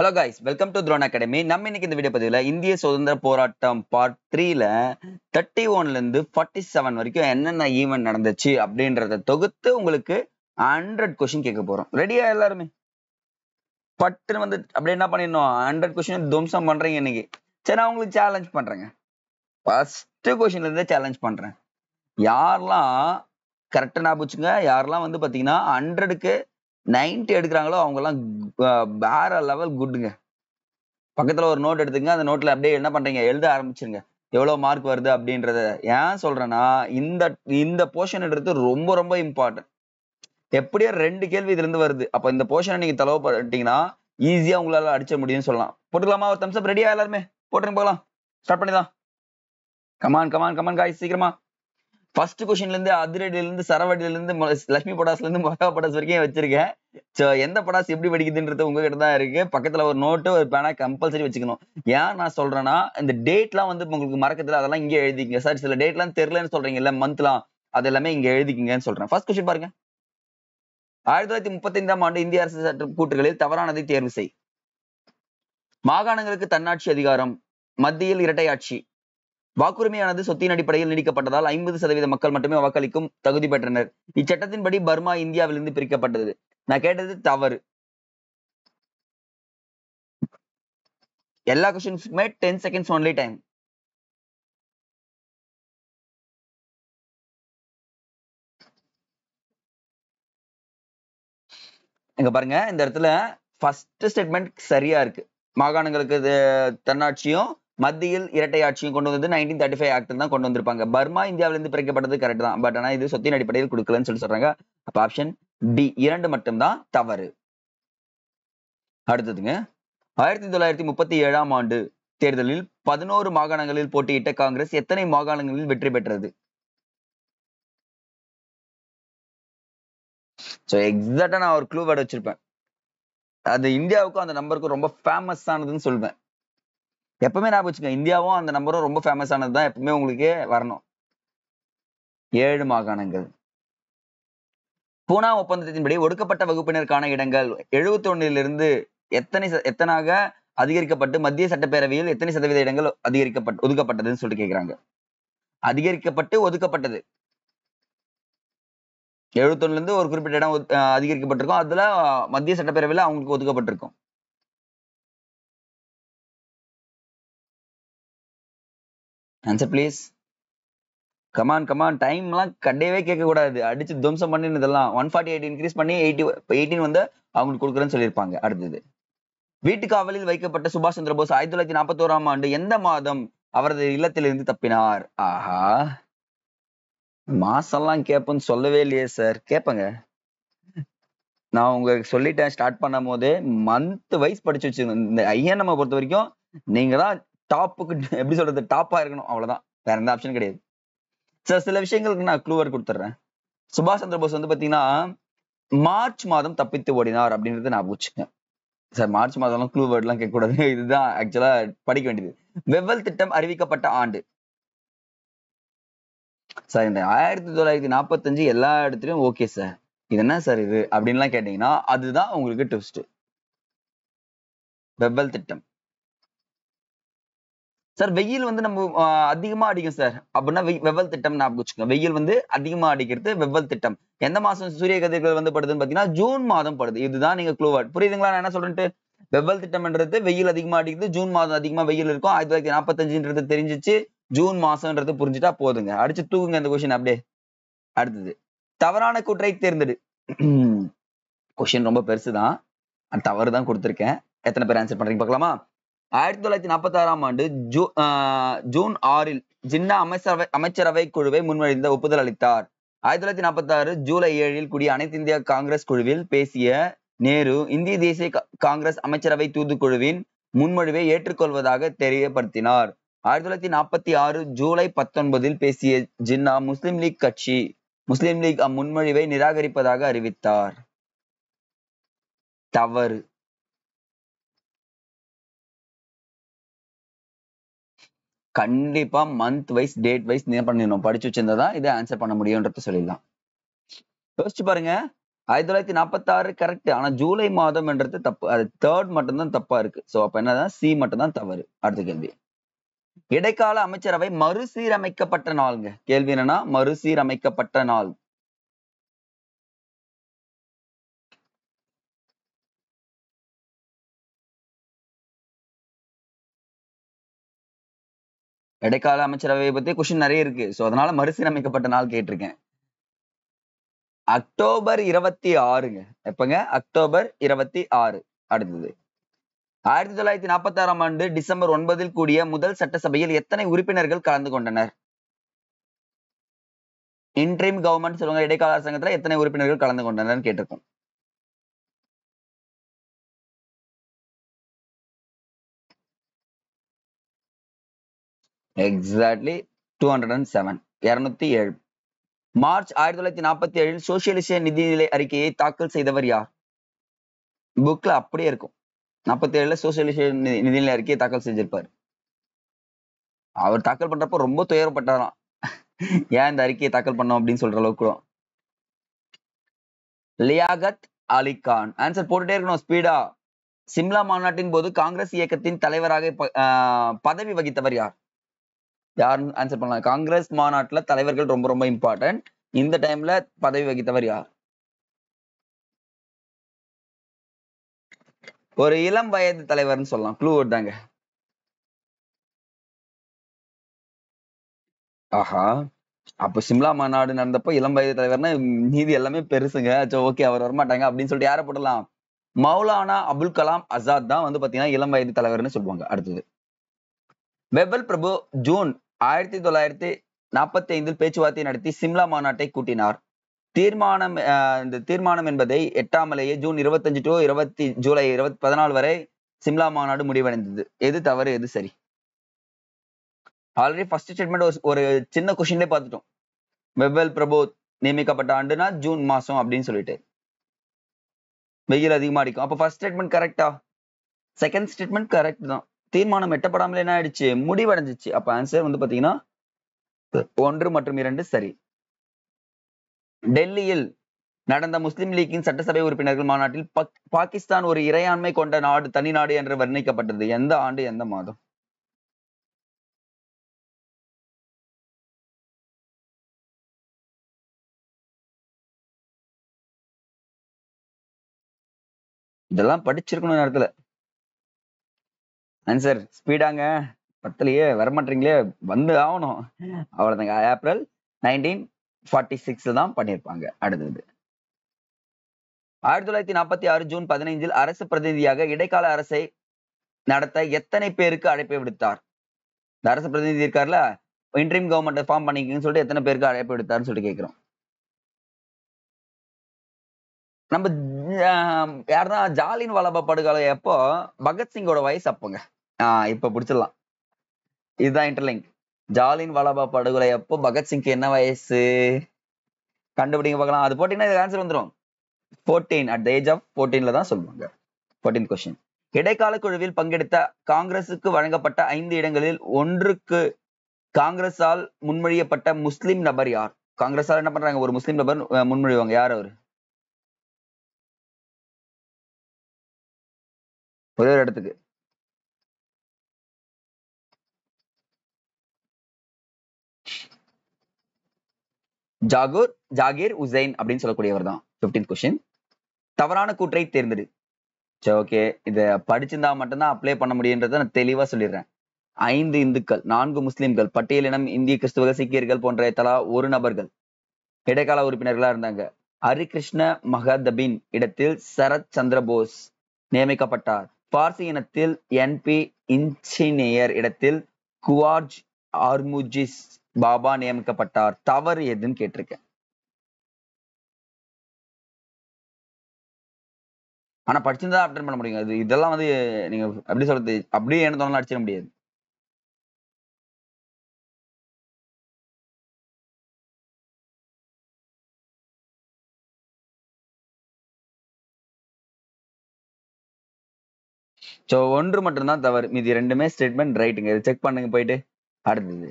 Hello guys, welcome to drone academy. நம்ம இன்னைக்கு இந்த வீடியோ பதிவில் இந்திய சுதந்திர போராட்டம் பார்ட் 3ல 31ல இருந்து 47 வரைக்கும் என்னென்ன ஈவெண்ட் நடந்துச்சு அப்படின்றத தொகுத்து உங்களுக்கு 100 கொஸ்டின் கேட்க போறோம். ரெடியா எல்லாருமே? பட்டுன்னு வந்து அப்படி என்ன பண்ணிடணும், 100 கொஸ்டின் துவம்சம் பண்றீங்க இன்னைக்கு. சரி, நான் உங்களுக்கு சேலஞ்ச் பண்றேங்க. ஃபர்ஸ்ட் கொஸ்டின்ல இருந்தே சேலஞ்ச் பண்றேன். யாரெல்லாம் கரெக்டா ஞாபகம், யாரெல்லாம் வந்து பாத்தீங்கன்னா 100க்கு 90 எடுக்கிறாங்களோ அவங்க எல்லாம் வேற லெவல் குட்டுங்க. பக்கத்துல ஒரு நோட் எடுத்துங்க, அந்த நோட்ல அப்படியே என்ன பண்றீங்க, எழுத ஆரம்பிச்சிருங்க எவ்வளவு மார்க் வருது அப்படின்றத. ஏன் சொல்றேன்னா, இந்த போர்ஷன்ன்றது ரொம்ப ரொம்ப இம்பார்ட்டன்ட். எப்படியோ 2 கேள்வி இதுல இருந்து வருது. அப்ப இந்த போர்ஷனை நீங்க தலைவப்பட்டீங்கன்னா ஈஸியா உங்களால அடிச்ச முடியும்னு சொல்லலாம். போட்டுக்கலாமா? ஒரு தம்ஸ் அப். ரெடியா எல்லாருமே? போட்டுருங்க, போகலாம். ஸ்டார்ட் பண்ணிடலாம். கமான் கமான் கமான் காய்ஸ், சீக்கிரமா. ஃபர்ஸ்ட் கொஸ்டின்ல இருந்து அதிரடியில இருந்து சரவடியில இருந்து லட்சுமி படாஸ்ல இருந்து மகா படாஸ் வரைக்கும் வச்சிருக்கேன். சோ எந்த படாஸ் எப்படி படிக்குதுன்றது உங்ககிட்ட தான் இருக்கு. பக்கத்துல ஒரு நோட்டு ஒரு பேனா கம்பல்சரி வச்சுக்கணும். ஏன் நான் சொல்றேன்னா, இந்த டேட்லாம் வந்து உங்களுக்கு மறக்கத்துல, அதெல்லாம் இங்கே எழுதிக்கங்க. சார் சில டேட்லாம் தெரியலன்னு சொல்றீங்கல்ல, மந்த்லாம், அது எல்லாமே இங்க எழுதிக்கங்கன்னு சொல்றேன். ஃபர்ஸ்ட் கொஸ்டின் பாருங்க. 1935ஆம் ஆண்டு இந்திய அரசு சட்ட கூற்றுகளில் தவறானதை தேர்வு செய். மாகாணங்களுக்கு தன்னாட்சி அதிகாரம், மத்தியில் இரட்டை ஆட்சி, வாக்குரிமையானது சொத்தின் அடிப்படையில் நீடிக்கப்பட்டதால் 50% மக்கள் மட்டுமே வாக்களிக்கும் தகுதி பெற்றனர். இச்சட்டத்தின்படி பர்மா இந்தியாவிலிருந்து பிரிக்கப்பட்டது. நான் கேட்டது தவறு. எல்லா கொஸ்டின்ஸ்க்குமே 10 செகண்ட்ஸ் ஒன்லி டைம். இங்க பாருங்க, இந்த இடத்துல ஃபர்ஸ்ட் ஸ்டேட்மெண்ட் சரியா இருக்கு. மாகாணங்களுக்கு தன்னாட்சியும் மத்தியில் இரட்டை ஆட்சியும் கொண்டு வந்தது 1935 ஆக்ட் தான் கொண்டு வந்திருப்பாங்க. பர்மா இந்தியாவிலிருந்து பிரிக்கப்பட்டது கரெக்ட் தான். பட் ஆனா இது சொத்தின் அடிப்படையில் கொடுக்கலன்னு சொல்லி சொல்றாங்க. அப்ப ஆப்ஷன் டி 2 மட்டும்தான் தவறு. அடுத்ததுங்க, 1937ஆம் ஆண்டு தேர்தலில் 11 மாகாணங்களில் போட்டியிட்ட காங்கிரஸ் எத்தனை மாகாணங்களில் வெற்றி பெற்றது? சோ எக்ஸாக்டா நான் ஒரு க்ளூ வேர்ட் வச்சிருப்பேன். அது இந்தியாவுக்கும் அந்த நம்பருக்கும் ரொம்ப ஃபேமஸ் ஆனதுன்னு சொல்வேன். எப்பவுமே ஞாபகம் வச்சுக்கோங்க, இந்தியாவும் அந்த நம்பரும் ரொம்ப ஃபேமஸ் ஆனது தான் எப்பவுமே உங்களுக்கு வரணும். 7 மாகாணங்கள். பூனா ஒப்பந்தத்தின்படி ஒடுக்கப்பட்ட வகுப்பினருக்கான இடங்கள் 71லிருந்து எத்தனாக அதிகரிக்கப்பட்டு மத்திய சட்டப்பேரவையில் எத்தனை சதவீத இடங்கள் ஒதுக்கப்பட்டதுன்னு சொல்லிட்டு கேக்குறாங்க. அதிகரிக்கப்பட்டு ஒதுக்கப்பட்டது 71ல இருந்து ஒரு குறிப்பிட்ட இடம் அதிகரிக்கப்பட்டிருக்கும். அதுல மத்திய சட்டப்பேரவையில அவங்களுக்கு ஒதுக்கப்பட்டிருக்கும். Answer please. Come on come on, time எல்லாம் கடையவே கேட்க கூடாது. அடிச்சு துவம்சம் பண்ணி இதெல்லாம் 148 இன்க்ரீஸ் பண்ணி 18 வந்து அவங்களுக்கு கொடுக்குறேன்னு சொல்லியிருப்பாங்க. அடுத்தது, வீட்டுக்காவலில் வைக்கப்பட்ட சுபாஷ் சந்திர போஸ் 1941ஆம் ஆண்டு எந்த மாதம் அவரது இல்லத்திலிருந்து தப்பினார்? ஆஹா, மாசம்லாம் கேட்பேன்னு சொல்லவே இல்லையே சார். கேட்பேங்க, நான் உங்களுக்கு சொல்லிட்டேன் ஸ்டார்ட் பண்ணும் போதே. மந்த் வைஸ் படிச்சு வச்சுக்கணும். இந்த ஐஎன்எம் பொறுத்த வரைக்கும் நீங்க தான் டாப்புக்கு, எப்படி சொல்றது, டாப்பா இருக்கணும். அவ்வளவுதான், வேற எந்த ஆப்ஷன் கிடையாது. சார் சில விஷயங்களுக்கு நான் க்ளூவர் கொடுத்துட்றேன். சுபாஷ் சந்திர போஸ் வந்து பாத்தீங்கன்னா மார்ச் மாதம் தப்பித்து ஓடினார் அப்படின்றது நான் வச்சுக்கேன். சார் மார்ச் மாதம் க்ளூ வேர்ட் எல்லாம் கேட்க கூடாது. இதுதான் ஆக்சுவலா படிக்க வேண்டியது. வெவ்வல் திட்டம் அறிவிக்கப்பட்ட ஆண்டு? சார் இந்த 1945 எல்லா இடத்துலயும் ஓகே சார், இது என்ன சார் இது அப்படின்லாம் கேட்டீங்கன்னா அதுதான் உங்களுக்கு ட்விஸ்ட். வெவ்வல் திட்டம். சார் வெயில் வந்து நம்ம அதிகமா அடிக்கும் சார் அப்படின்னா வெவ்வல் திட்டம் ஞாபகம் வச்சுக்கோங்க. வெயில் வந்து அதிகமா அடிக்கிறது வெவ்வல் திட்டம். எந்த மாசம் சூரிய கதிர்கள் வந்து படுதுன்னு பாத்தீங்கன்னா ஜூன் மாதம் படுது. இதுதான் நீங்க க்ளூ வேர்ட். புரியுதுங்களா நான் என்ன சொல்றேன்ட்டு? வெவ்வல் திட்டம்ன்றது வெயில் அதிகமா அடிக்குது, ஜூன் மாதம் அதிகமா வெயில் இருக்கும். 1945ன்றது தெரிஞ்சிச்சு, ஜூன் மாசம்ன்றது புரிஞ்சுட்டா போதுங்க. அடிச்சு தூக்குங்க இந்த கொஸ்டின் அப்படியே. அடுத்தது, தவறான கூற்றை தேர்ந்தெடு. கொஸ்டின் ரொம்ப பெருசுதான், தவறு தான் கொடுத்திருக்கேன். எத்தனை பேர் ஆன்சர் பண்றீங்க பார்க்கலாமா? 1946ஆம் ஆண்டு ஜூன் 6ல் ஜின்னா அமைச்சரவை குழுவை முன்மொழிந்த ஒப்புதல் அளித்தார். 1946 ஜூலை 7ல் கூடிய அனைத்து இந்திய காங்கிரஸ் குழுவில் பேசிய நேரு இந்திய தேசிய காங்கிரஸ் அமைச்சரவை தூதுக்குழுவின் முன்மொழிவை ஏற்றுக்கொள்வதாக தெரியப்படுத்தினார். 1946 ஜூலை 19ல் பேசிய ஜின்னா முஸ்லிம் லீக் அம்முன்மொழிவை நிராகரிப்பதாக அறிவித்தார். தவறு. கண்டிப்பா மந்த் வைஸ் டேட் வைஸ் நீங்க பண்ணிடணும். படிச்சு வச்சிருந்தா இதை ஆன்சர் பண்ண முடியும்ன்றத சொல்லிடலாம். யோசிச்சு பாருங்க, 1946 கரெக்ட். ஆனா ஜூலை மாதம் என்றது தப்பு. அது 3rd மட்டும்தான் தப்பா இருக்கு. சோ அப்ப என்னதான் சி மட்டும்தான் தவறு. அடுத்த கேள்வி. இடைக்கால அமைச்சரவை மறுசீரமைக்கப்பட்ட நாளுங்க. கேள்வி என்னன்னா மறுசீரமைக்கப்பட்ட நாள். இடைக்கால அமைச்சரவையை பத்தி கொஸ்டின் நிறைய இருக்கு. சோ அதனால மறுசீரமைக்கப்பட்ட நாள் கேட்டிருக்கேன். அக்டோபர் 26ங்க. எப்பங்க? அக்டோபர் 26. அடுத்தது. 1946ஆம் ஆண்டு டிசம்பர் 9 கூடிய முதல் சட்டசபையில் எத்தனை உறுப்பினர்கள் கலந்து கொண்டனர்? இன்ட்ரீம் கவர்மெண்ட் சொல்லுங்க, இடைக்கால அரசாங்கத்துல எத்தனை உறுப்பினர்கள் கலந்து கொண்டனர் கேட்டிருக்கோம். எக்ஸாக்ட்லி 207. 207. மார்ச் 1947 சோசியலிச நிதிநிலை அறிக்கையை தாக்கல் செய்தவர் யார்? புக்ல அப்படியே இருக்கும். 47ல சோசியலிச நிதிநிலை அறிக்கையை தாக்கல் செஞ்சிருப்பாரு. அவர் தாக்கல் பண்றப்ப ரொம்ப துயரப்பட்டாராம். ஏன் இந்த அறிக்கையை தாக்கல் பண்ணோம் அப்படின்னு சொல்ற அளவுக்கு. லியாகத் அலி கான். ஆன்சர் போட்டுட்டே இருக்கணும் ஸ்பீடா. சிம்லா மாநாட்டின் போது காங்கிரஸ் இயக்கத்தின் தலைவராக பதவி வகித்தவர் யார்? யாருன்னு ஆன்சர் பண்ணலாம். காங்கிரஸ் மாநாட்டுல தலைவர்கள் ரொம்ப ரொம்ப இம்பார்ட்டன்ட். இந்த டைம்ல பதவி வகித்தவர் யார்? ஒரு இளம் வயது தலைவர்னு சொல்லலாம். க்ளூ தாங்க. ஆஹா, அப்ப சிம்லா மாநாடு நடந்தப்போ இளம் வயது தலைவர்னா மீதி எல்லாமே பெருசுங்க. ஓகே, அவர் வரமாட்டாங்க அப்படின்னு சொல்லிட்டு யாரை போடலாம்? மௌலானா அபுல் கலாம் ஆசாத் தான் வந்து பாத்தீங்கன்னா இளம் வயது தலைவர்னு சொல்லுவாங்க. அடுத்தது. வெபல் பிரபு ஜூன் 1945 பேச்சுவார்த்தை நடத்தி சிம்லா மாநாட்டை கூட்டினார். தீர்மானம் இந்த தீர்மானம் என்பதை எட்டாமலேயே ஜூன் 25 டு ஜூலை 14 வரை சிம்லா மாநாடு முடிவடைந்தது. எது தவறு, எது சரி? ஆல்ரெடி ஃபர்ஸ்ட் ஸ்டேட்மெண்ட் ஒரு சின்ன கொஸ்டின்ல பார்த்துட்டோம். வெபல் பிரபு நியமிக்கப்பட்ட ஆண்டுனா ஜூன் மாசம் அப்படின்னு சொல்லிட்டு. வெயில் அதிகமா அடிக்கும். அப்ப ஃபர்ஸ்ட் ஸ்டேட்மெண்ட் கரெக்டா? செகண்ட் ஸ்டேட்மெண்ட் கரெக்ட் தான். தீர்மானம் எட்டப்படாமல் என்ன ஆயிடுச்சு? முடிவடைஞ்சிச்சு. அப்ப ஆன்சர் வந்து பாத்தீங்கன்னா 1 மற்றும் 2 சரி. டெல்லியில் நடந்த முஸ்லிம் லீக்கின் சட்டசபை உறுப்பினர்கள் மாநாட்டில் பாகிஸ்தான் ஒரு இறையாண்மை கொண்ட நாடு, தனி நாடு என்று வர்ணிக்கப்பட்டது. எந்த ஆண்டு, எந்த மாதம்? இதெல்லாம் படிச்சிருக்கணும் நேரத்துல. ஆன்சர் ஸ்பீடாங்க. பத்தலையே, வரமாட்டீங்களே, வந்து ஆகணும். அவ்வளவுதாங்க. ஏப்ரல் 1946 தான் பண்ணியிருப்பாங்க. அடுத்தது. 1946 ஜூன் 15 அரசு பிரதிநிதியாக இடைக்கால அரசை நடத்த எத்தனை பேருக்கு அழைப்பு விடுத்தார்? இந்த அரசு பிரதிநிதி இருக்காருல, இன்ட்ரீம் கவர்மெண்ட் ஃபார்ம் பண்ணிக்கன்னு சொல்லிட்டு எத்தனை பேருக்கு அழைப்பு விடுத்தாருன்னு சொல்லிட்டு கேட்கிறோம். நம்ம யாருதான் ஜாலியன் வாலாபாக் படுகொலை எப்போ? பகத்சிங்கோட வயசு அப்போங்க. இப்ப பிடிச்சிடலாம். இதுதான் இன்டர்லிங்க். ஜாலியன் வாலாபாக் படுகொலை அப்போ பகத்சிங்க்கு என்ன வயசு? கண்டுபிடிங்க பார்க்கலாம். அது போட்டீங்கன்னா இது ஆன்சர் வந்துடும். 14. அட் த ஏஜ் ஆஃப் 14ல தான் சொல்லுவாங்க. 14th question. இடைக்கால குழுவில் பங்கெடுத்த காங்கிரசுக்கு வழங்கப்பட்ட 5 இடங்களில் ஒன்றுக்கு காங்கிரஸால் முன்மொழியப்பட்ட முஸ்லிம் நபர் யார்? காங்கிரஸால் என்ன பண்றாங்க? ஒரு முஸ்லிம் நபர் முன்மொழிவாங்க. யார் அவரு? ஒரே ஒரு இடத்துக்கு. ஜாகிர் உசைன் அப்படின்னு சொல்லக்கூடியவர் தான். 15th question. தவறான கூற்றை தேர்ந்தெடு. சரி, ஓகே. இத படிச்சிருந்தா மட்டும்தான் அப்ளை பண்ண முடியுன்றதை நான் தெளிவா சொல்லிடுறேன். 5 இந்துக்கள், 4 முஸ்லிம்கள், பட்டியலினம் இந்திய கிறிஸ்துவ சீக்கியர்கள் போன்ற தலா ஒரு நபர்கள் இடைக்கால உறுப்பினர்களா இருந்தாங்க. ஹரிகிருஷ்ண மகதபின் இடத்தில் சரத் சந்திர போஸ் நியமிக்கப்பட்டார். பார்சி இனத்தில் என்பி இன்ஜினியர் இடத்தில் குவார்ஜ் ஆர்முஜிஸ் பாபா நியமிக்கப்பட்டார். தவறு எதுன்னு கேட்டிருக்கேன். ஆனா படிச்சிருந்தா அட்டன் பண்ண முடியும். இதெல்லாம் வந்து நீங்க எப்படி சொல்றது, அப்படியே என்ன தோணலாம் அடிச்சிட முடியாது. சோ 1 மட்டும்தான் தவறு. மீதி 2மே ஸ்டேட்மெண்ட் ரைட்டுங்க. இதை செக் பண்ணுங்க போயிட்டு. அடுத்தது.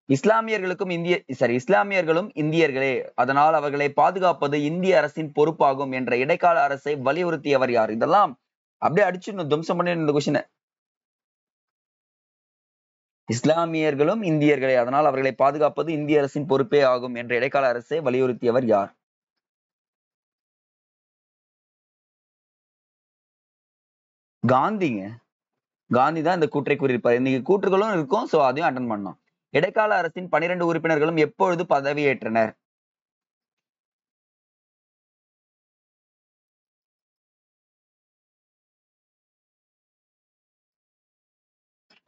இஸ்லாமியர்களும் இந்தியர்களே, அதனால் அவர்களை பாதுகாப்பது இந்திய அரசின் பொறுப்பாகும் என்ற இடைக்கால அரசை வலியுறுத்தியவர் யார்? இதெல்லாம் அப்படியே அடிச்சிடணும், துவம்சம் பண்ணி இந்த கொஸ்டின். இஸ்லாமியர்களும் இந்தியர்களே, அதனால் அவர்களை பாதுகாப்பது இந்திய அரசின் பொறுப்பே ஆகும் என்ற இடைக்கால அரசை வலியுறுத்தியவர் யார்? காந்திங்க. காந்தி தான் இந்த கூற்றை கூறியிருப்பார். இன்னைக்கு கூற்றுகளும் இருக்கும், சோ அதையும் அட்டன் பண்ணோம். இடைக்கால அரசின் 12 உறுப்பினர்களும் எப்பொழுது பதவியேற்றனர்?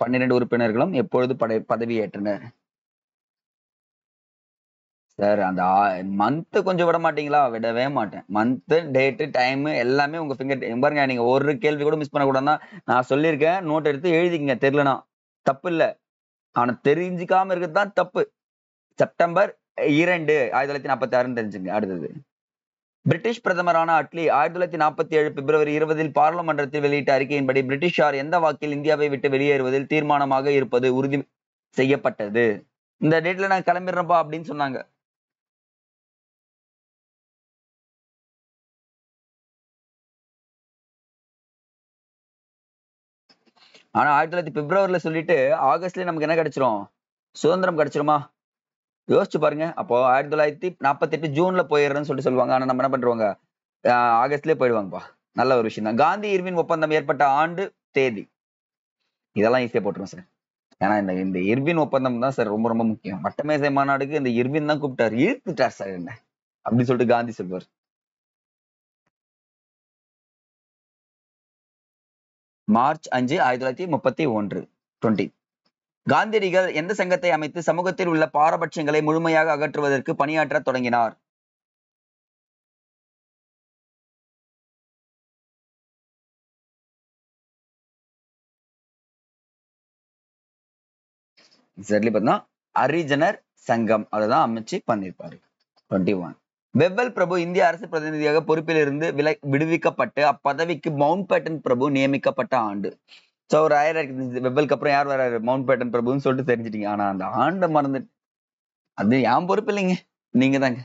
12 உறுப்பினர்களும் எப்பொழுது பதவியேற்றனர்? சார் அந்த மந்த் கொஞ்சம் விட மாட்டீங்களா? விடவே மாட்டேன். மந்த், டேட், டைம் எல்லாமே உங்க ஃபிங்கர் பாருங்க. நீங்க ஒரு கேள்வி கூட மிஸ் பண்ண கூடாதுன்னா நான் சொல்லியிருக்கேன். நோட் எடுத்து எழுதிக்கங்க. தெரியலனா தப்பு இல்ல. ஆனா தெரிஞ்சுக்காம இருக்கிறது தான் தப்பு. செப்டம்பர் 2 1946 தெரிஞ்சுங்க. அடுத்தது, பிரிட்டிஷ் பிரதமரான அட்லி 1947 பிப்ரவரி 20 பாராளுமன்றத்தில் வெளியிட்ட அறிக்கையின்படி பிரிட்டிஷார் எந்த வாக்கில் இந்தியாவை விட்டு வெளியேறுவதில் தீர்மானமாக இருப்பது உறுதி செய்யப்பட்டது? இந்த டேட்ல நான் கிளம்பிடுறேன்ப்பா அப்படின்னு சொன்னாங்க. ஆனா 1900 பிப்ரவரில சொல்லிட்டு ஆகஸ்ட்லயே நமக்கு என்ன கிடைச்சிரும்? சுதந்திரம் கிடைச்சிருமா? யோசிச்சு பாருங்க. அப்போ 1948 ஜூன்ல போயிடுறேன்னு சொல்லிட்டு சொல்லுவாங்க. ஆனா நம்ம என்ன பண்றோங்க, ஆகஸ்ட்லயே போயிடுவாங்கப்பா. நல்ல ஒரு விஷயம் தான். காந்தி இர்வின் ஒப்பந்தம் ஏற்பட்ட ஆண்டு, தேதி இதெல்லாம் ஈஸியா போட்டுரும் சார். ஏன்னா இந்த இந்த இர்வின் ஒப்பந்தம் தான் சார் ரொம்ப ரொம்ப முக்கியம். வட்டமேசை மாநாடுக்கு இந்த இர்வின் தான் கூப்பிட்டாரு, இழுத்துட்டார் சார் என்ன அப்படின்னு சொல்லிட்டு காந்தி சொல்வார். மார்ச் 5 1931 20. காந்தியடிகள் எந்த சங்கத்தை அமைத்து சமூகத்தில் உள்ள பாரபட்சங்களை முழுமையாக அகற்றுவதற்கு பணியாற்ற தொடங்கினார்? எக்ஸாக்ட்லி பார்த்தா ஹரிஜனர் சங்கம் அதுதான் அமைச்சு பண்ணிருப்பாரு. 21. வெவ்வல் பிரபு இந்திய அரசு பிரதிநிதியாக பொறுப்பில் இருந்து விடுவிக்கப்பட்டு அப்பதவிக்கு மவுண்ட் பேட்டன் பிரபு நியமிக்கப்பட்ட ஆண்டு. சோ ஒரு 1000 வெவ்வலுக்கு அப்புறம் யார் வராரு? மவுண்ட் பேட்டன் பிரபுன்னு சொல்லிட்டு தெரிஞ்சிட்டீங்க. ஆனா அந்த ஆண்டை மறந்து, அது என் பொறுப்பு இல்லைங்க, நீங்க தாங்க.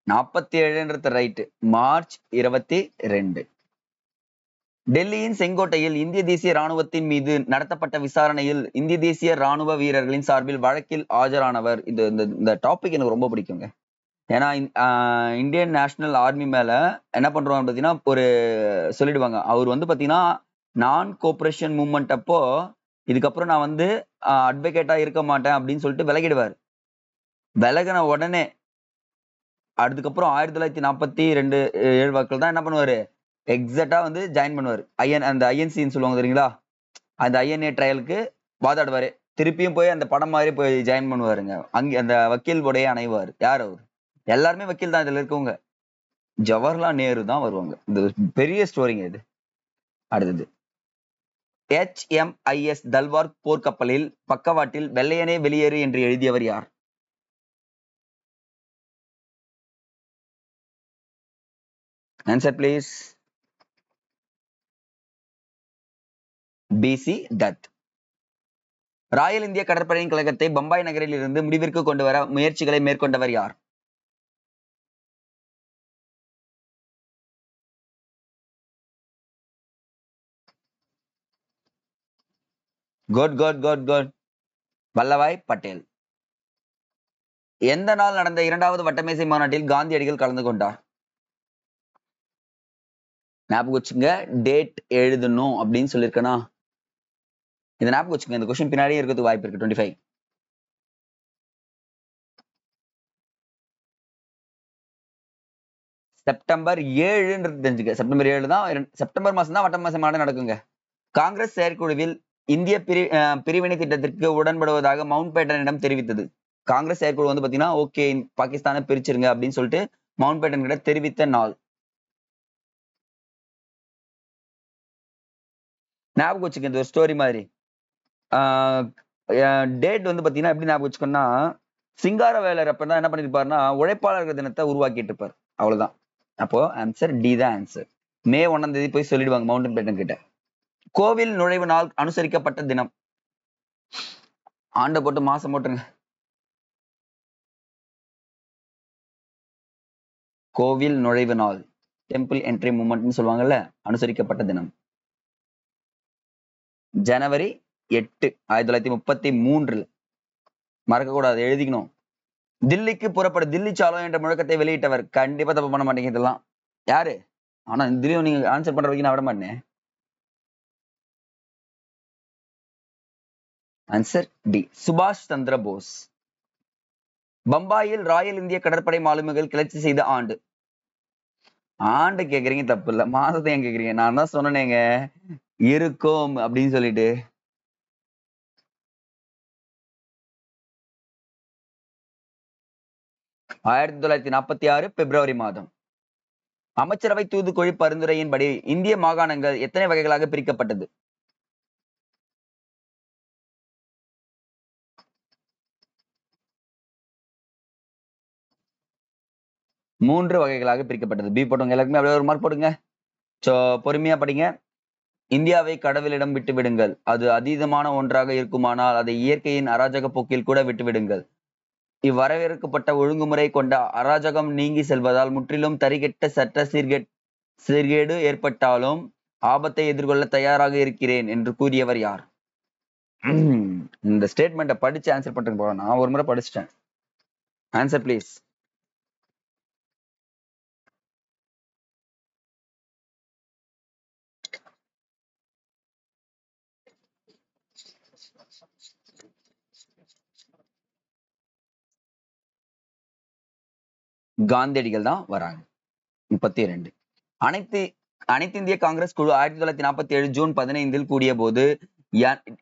47 ரைட். மார்ச் 22. டெல்லியின் செங்கோட்டையில் இந்திய தேசிய ராணுவத்தின் மீது நடத்தப்பட்ட விசாரணையில் இந்திய தேசிய ராணுவ வீரர்களின் சார்பில் வழக்கில் ஆஜரானவர். இந்த டாபிக் எனக்கு ரொம்ப பிடிக்குங்க. ஏன்னா இந்தியன் நேஷனல் ஆர்மி மேல என்ன பண்றாங்க பாத்தீங்கன்னா, ஒரு சொல்லிடுவாங்க. அவர் வந்து பாத்தீங்கன்னா நான் கோஆபரேஷன் மூவ்மெண்ட் அப்போ இதுக்கப்புறம் நான் வந்து அட்வொகேட்டா இருக்க மாட்டேன் அப்படின்னு சொல்லிட்டு விலகிடுவார். விலகின உடனே அதுக்கப்புறம் 1942 7 வாக்கில் தான் என்ன பண்ணுவாரு, எக்ஸாக்டா வந்து ஜாயின் பண்ணுவாரு. அந்த ஐஎன்சின்னு சொல்லுவாங்க தெரியுங்களா, அந்த ஐஎன்ஏ ட்ரையலுக்கு வாதாடுவாரு. திருப்பியும் போய் அந்த படம் மாதிரி போய் ஜாயின் பண்ணுவாருங்க. அங்க அந்த வக்கீல் உடைய அணைவார். யார் அவர்? எல்லாருமே வக்கீல் தான் இதுல இருக்கவங்க. ஜவஹர்லால் நேரு தான் வருவாங்க. இந்த பெரிய ஸ்டோரிங்க இது. அடுத்தது, HMIS தல்வார் போர்க்கப்பலில் பக்கவாட்டில் வெள்ளையனே வெளியேறு என்று எழுதியவர் யார்? Answer please. PC Dutt. Royal இந்திய கடற்படையின் கழகத்தை பம்பாய் நகரில் இருந்து முடிவிற்கு கொண்டு வர முயற்சிகளை மேற்கொண்டவர் யார்? Good good good good. Vallabhbhai Patel. எந்த நாள் நடந்த 2வது வட்டமேசை மாநாட்டில் காந்தியடிகள் கலந்து கொண்டார்? ஞாபகம் வச்சுங்க, டேட் எழுதணும் அப்படின்னு சொல்லியிருக்கேனா, இந்த ஞாபகம் வச்சுங்க. இந்த கொஸ்டின் பின்னாடியே இருக்கிறதுக்கு வாய்ப்பு இருக்கு. 25. செப்டம்பர் 7ன்றது தெரிஞ்சுக்க. செப்டம்பர் 7 தான், செப்டம்பர் மாசம் தான் வட்டமேசை மாநாடு நடக்குங்க. காங்கிரஸ் செயற்குழுவில் இந்திய பிரிவினை திட்டத்திற்கு உடன்படுவதாக மவுண்ட் பேட்டனிடம் தெரிவித்தது. காங்கிரஸ் செயற்குழு வந்து பாத்தீங்கன்னா ஓகே பாகிஸ்தானை பிரிச்சிருங்க அப்படின்னு சொல்லிட்டு மவுண்ட் பேட்டன் கிட்ட தெரிவித்த நாள். ஞாபகம் வச்சுக்க, இந்த ஒரு ஸ்டோரி மாதிரி. டேட் வந்து பாத்தீங்கன்னா எப்படி ஞாபகம் வச்சுக்கோன்னா, சிங்காரவேலர் அப்பதான் என்ன பண்ணிருப்பாருன்னா உழைப்பாளர்கள் தினத்தை உருவாக்கிட்டு இருப்பார். அவ்வளவுதான். அப்போ ஆன்சர் டி தான் ஆன்சர். மே 1ஆம் தேதி போய் சொல்லிடுவாங்க மவுண்டன் பேட்டன் கிட்ட. கோவில் நுழைவு நாள் அனுசரிக்கப்பட்ட தினம். ஆண்டை போட்டு மாசம் போட்டுருங்க. கோவில் நுழைவு நாள், டெம்பிள் என்ட்ரி மூமெண்ட்னு சொல்லுவாங்கல்ல, அனுசரிக்கப்பட்ட தினம் ஜனவரி 8, 1933. மறக்கக்கூடாது, எழுதிக்கணும். தில்லிக்கு புறப்பட தில்லி சாலோ என்ற முழக்கத்தை வெளியிட்டவர். கண்டிப்பா தப்பு பண்ண மாட்டீங்க இதெல்லாம். யாரு? ஆனா இதுலயும் நீங்க ஆன்சர் பண்ற வரைக்கும் நான் விட மாட்டேன். ஆன்சர் டி, சுபாஷ் சந்திர போஸ். பம்பாயில் ராயல் இந்திய கடற்படை மாலுமிகள் கிளர்ச்சி செய்த ஆண்டு. ஆண்டு கேக்குறீங்க தப்பு இல்ல, மாசத்தை ஏன் கேக்குறீங்க? நான் தான் சொன்னேங்க இருக்கும் அப்படின்னு சொல்லிட்டு. ஆயிரத்தி 1946 பிப்ரவரி மாதம். அமைச்சரவை தூதுக்குழு பரிந்துரையின்படி இந்திய மாகாணங்கள் எத்தனை வகைகளாக பிரிக்கப்பட்டது? மூன்று வகைகளாக பிரிக்கப்பட்டது. பி போட்டவங்க எல்லாருக்குமே அப்படியே ஒரு மார்க் போடுங்க. சோ பொறுமையா படிங்க. இந்தியாவை கடவுளிடம் விட்டு விடுங்கள். அது அதீதமான ஒன்றாக இருக்குமானால் அதை இயற்கையின் அராஜக போக்கில் கூட விட்டு விடுங்கள். இவ்வரையறுக்கப்பட்ட ஒழுங்குமுறை கொண்ட அராஜகம் நீங்கி செல்வதால் முற்றிலும் தரிகெட்ட சட்ட சீர்கேடு ஏற்பட்டாலும் ஆபத்தை எதிர்கொள்ள தயாராக இருக்கிறேன் என்று கூறியவர் யார்? இந்த ஸ்டேட்மெண்ட்டை படிச்சு ஆன்சர் பண்றேன் போல. நான் ஒரு முறை படிச்சிட்டேன். Answer please. காந்தியடிகள் தான் வராங்க. 32. அனைத்து அனைத்து இந்திய காங்கிரஸ் குழு 1947 ஜூன் 15 கூடிய போது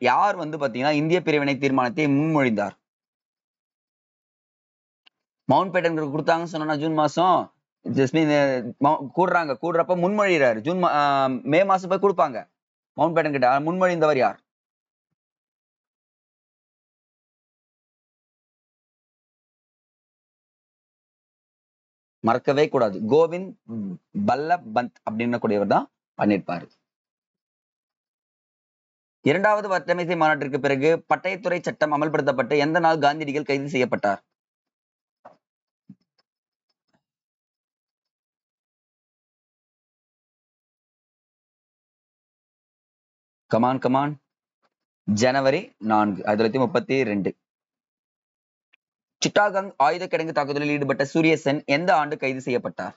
யார் வந்து பாத்தீங்கன்னா இந்திய பிரிவினை தீர்மானத்தை முன்மொழிந்தார்? மவுண்ட் பேட்டன் கொடுத்தாங்கன்னு சொன்னா ஜூன் மாசம் ஜஸ்மின் கூடுறப்ப முன்மொழிறாரு. மே மாசம் போய் கொடுப்பாங்க மவுண்ட் பேட்டன் கிட்ட. முன்மொழிந்தவர் யார்? மறக்கவே கூடாது. கோவிந்த் பல்லப் பந்த் அப்படின்னு கூடியவர் தான் பண்ணிருப்பாரு. இரண்டாவது வட்டமேசை மாநாட்டிற்கு பிறகு பட்டயத்துறை சட்டம் அமல்படுத்தப்பட்டு எந்த நாள் காந்தியடிகள் கைது செய்யப்பட்டார்? கமான். ஜனவரி 4, 1932. சிட்டாகங் ஆயுத கிடங்கு தாக்குதலில் ஈடுபட்ட சூரிய சென் எந்த ஆண்டு கைது செய்யப்பட்டார்?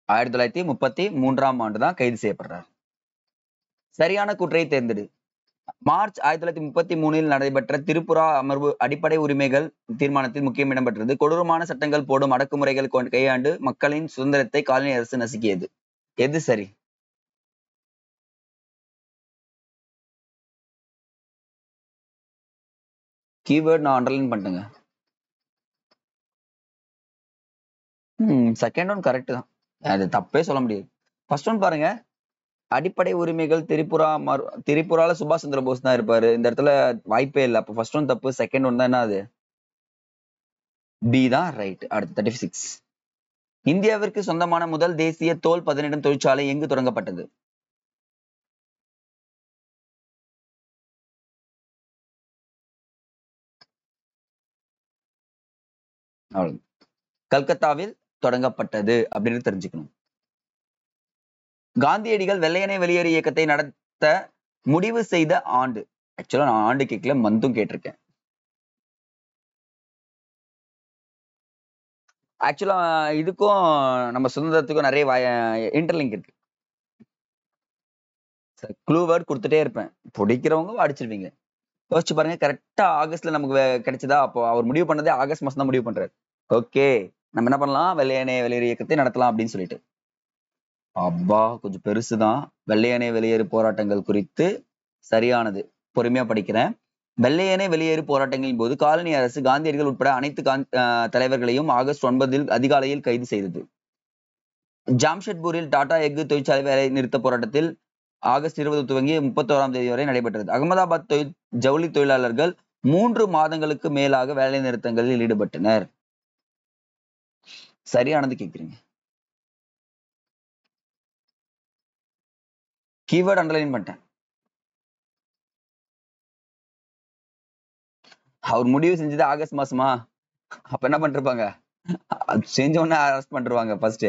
ஆயிரத்தி 1933 ஆண்டு தான் கைது செய்யப்படுறார். சரியான கூற்றை தேர்ந்தெடு. மார்ச் 1933 நடைபெற்ற திரிபுரா அமர்வு அடிப்படை உரிமைகள் தீர்மானத்தில் முக்கியம் இடம்பெற்றது. கொடூரமான சட்டங்கள் போடும் அடக்குமுறைகள் கையாண்டு மக்களின் சுதந்திரத்தை காலனி அரசு நசுக்கியது. எது சரி? கீவேர்ட் நான் அண்டர்லைன் பண்ணிட்டேங்க. செகண்ட் ஒன் கரெக்ட் தான், அது தப்பே சொல்ல முடியாது. ஃபர்ஸ்ட் ஒன் பாருங்க, அடிப்படை உரிமைகள் திரிபுரால சுபாஷ் சந்திர போஸ் தான் இருப்பாரு. இந்த இடத்துல வாய்ப்பே இல்லை. அப்ப ஃபர்ஸ்ட் ஒன் தப்பு, செகண்ட் ஒன் தான் என்ன? அது பி தான் ரைட். அடுத்து 36. இந்தியாவிற்கு சொந்தமான முதல் தேசிய தோல் பதனிடும் தொழிற்சாலை எங்கு தொடங்கப்பட்டது? கல்கத்தாவில் தொடங்கப்பட்டது அப்படின்னு தெரிஞ்சுக்கணும். காந்தியடிகள் வெள்ளையனே வெளியேறு இயக்கத்தை நடத்த முடிவு செய்த ஆண்டு. ஆக்சுவலா நான் ஆண்டு கேட்கல, மந்தும் கேட்டிருக்கேன். ஆக்சுவலா இதுக்கும் நம்ம சுதந்திரத்துக்கும் நிறைய இன்டர்லிங்க் இருக்கு. க்ளூ வேர்ட் கொடுத்துட்டே இருப்பேன், பிடிக்கிறவங்க அடிச்சிருவீங்க. யோசிச்சு பாருங்க, கரெக்டா ஆகஸ்ட்ல நமக்கு கிடைச்சதா? அப்போ அவர் முடிவு பண்ணதே ஆகஸ்ட் மாசம் தான் முடிவு பண்றாரு. ஓகே, நம்ம என்ன பண்ணலாம், வெள்ளையனே வெளியேறு இயக்கத்தை நடத்தலாம் அப்படின்னு சொல்லிட்டு. அப்பா கொஞ்சம் பெருசுதான். வெள்ளையனே வெளியேறு போராட்டங்கள் குறித்து சரியானது. பொறுமையா படிக்கிறேன். வெள்ளையனே வெளியேறு போராட்டங்களின் போது காலனி அரசு காந்தியடிகள் உட்பட அனைத்து தலைவர்களையும் ஆகஸ்ட் 9 அதிகாலையில் கைது செய்தது. ஜாம்ஷெட்பூரில் டாடா எஃகு தொழிற்சாலை வேலை நிறுத்த போராட்டத்தில் ஆகஸ்ட் 20 துவங்கி 31ஆம் தேதி வரை நடைபெற்றது. அகமதாபாத் ஜவுளி தொழிலாளர்கள் 3 மாதங்களுக்கு மேலாக வேலை நிறுத்தங்களில் ஈடுபட்டனர். சரியானது கேக்குறீங்க. கீவேர்ட் அண்டர்லைன் பண்ணிட்டேன். அவர் முடிவு செஞ்சது ஆகஸ்ட் மாசமா? அப்ப என்ன பண்ணிருப்பாங்க? செஞ்ச உடனே அரெஸ்ட் பண்ணிருவாங்க ஃபர்ஸ்ட்.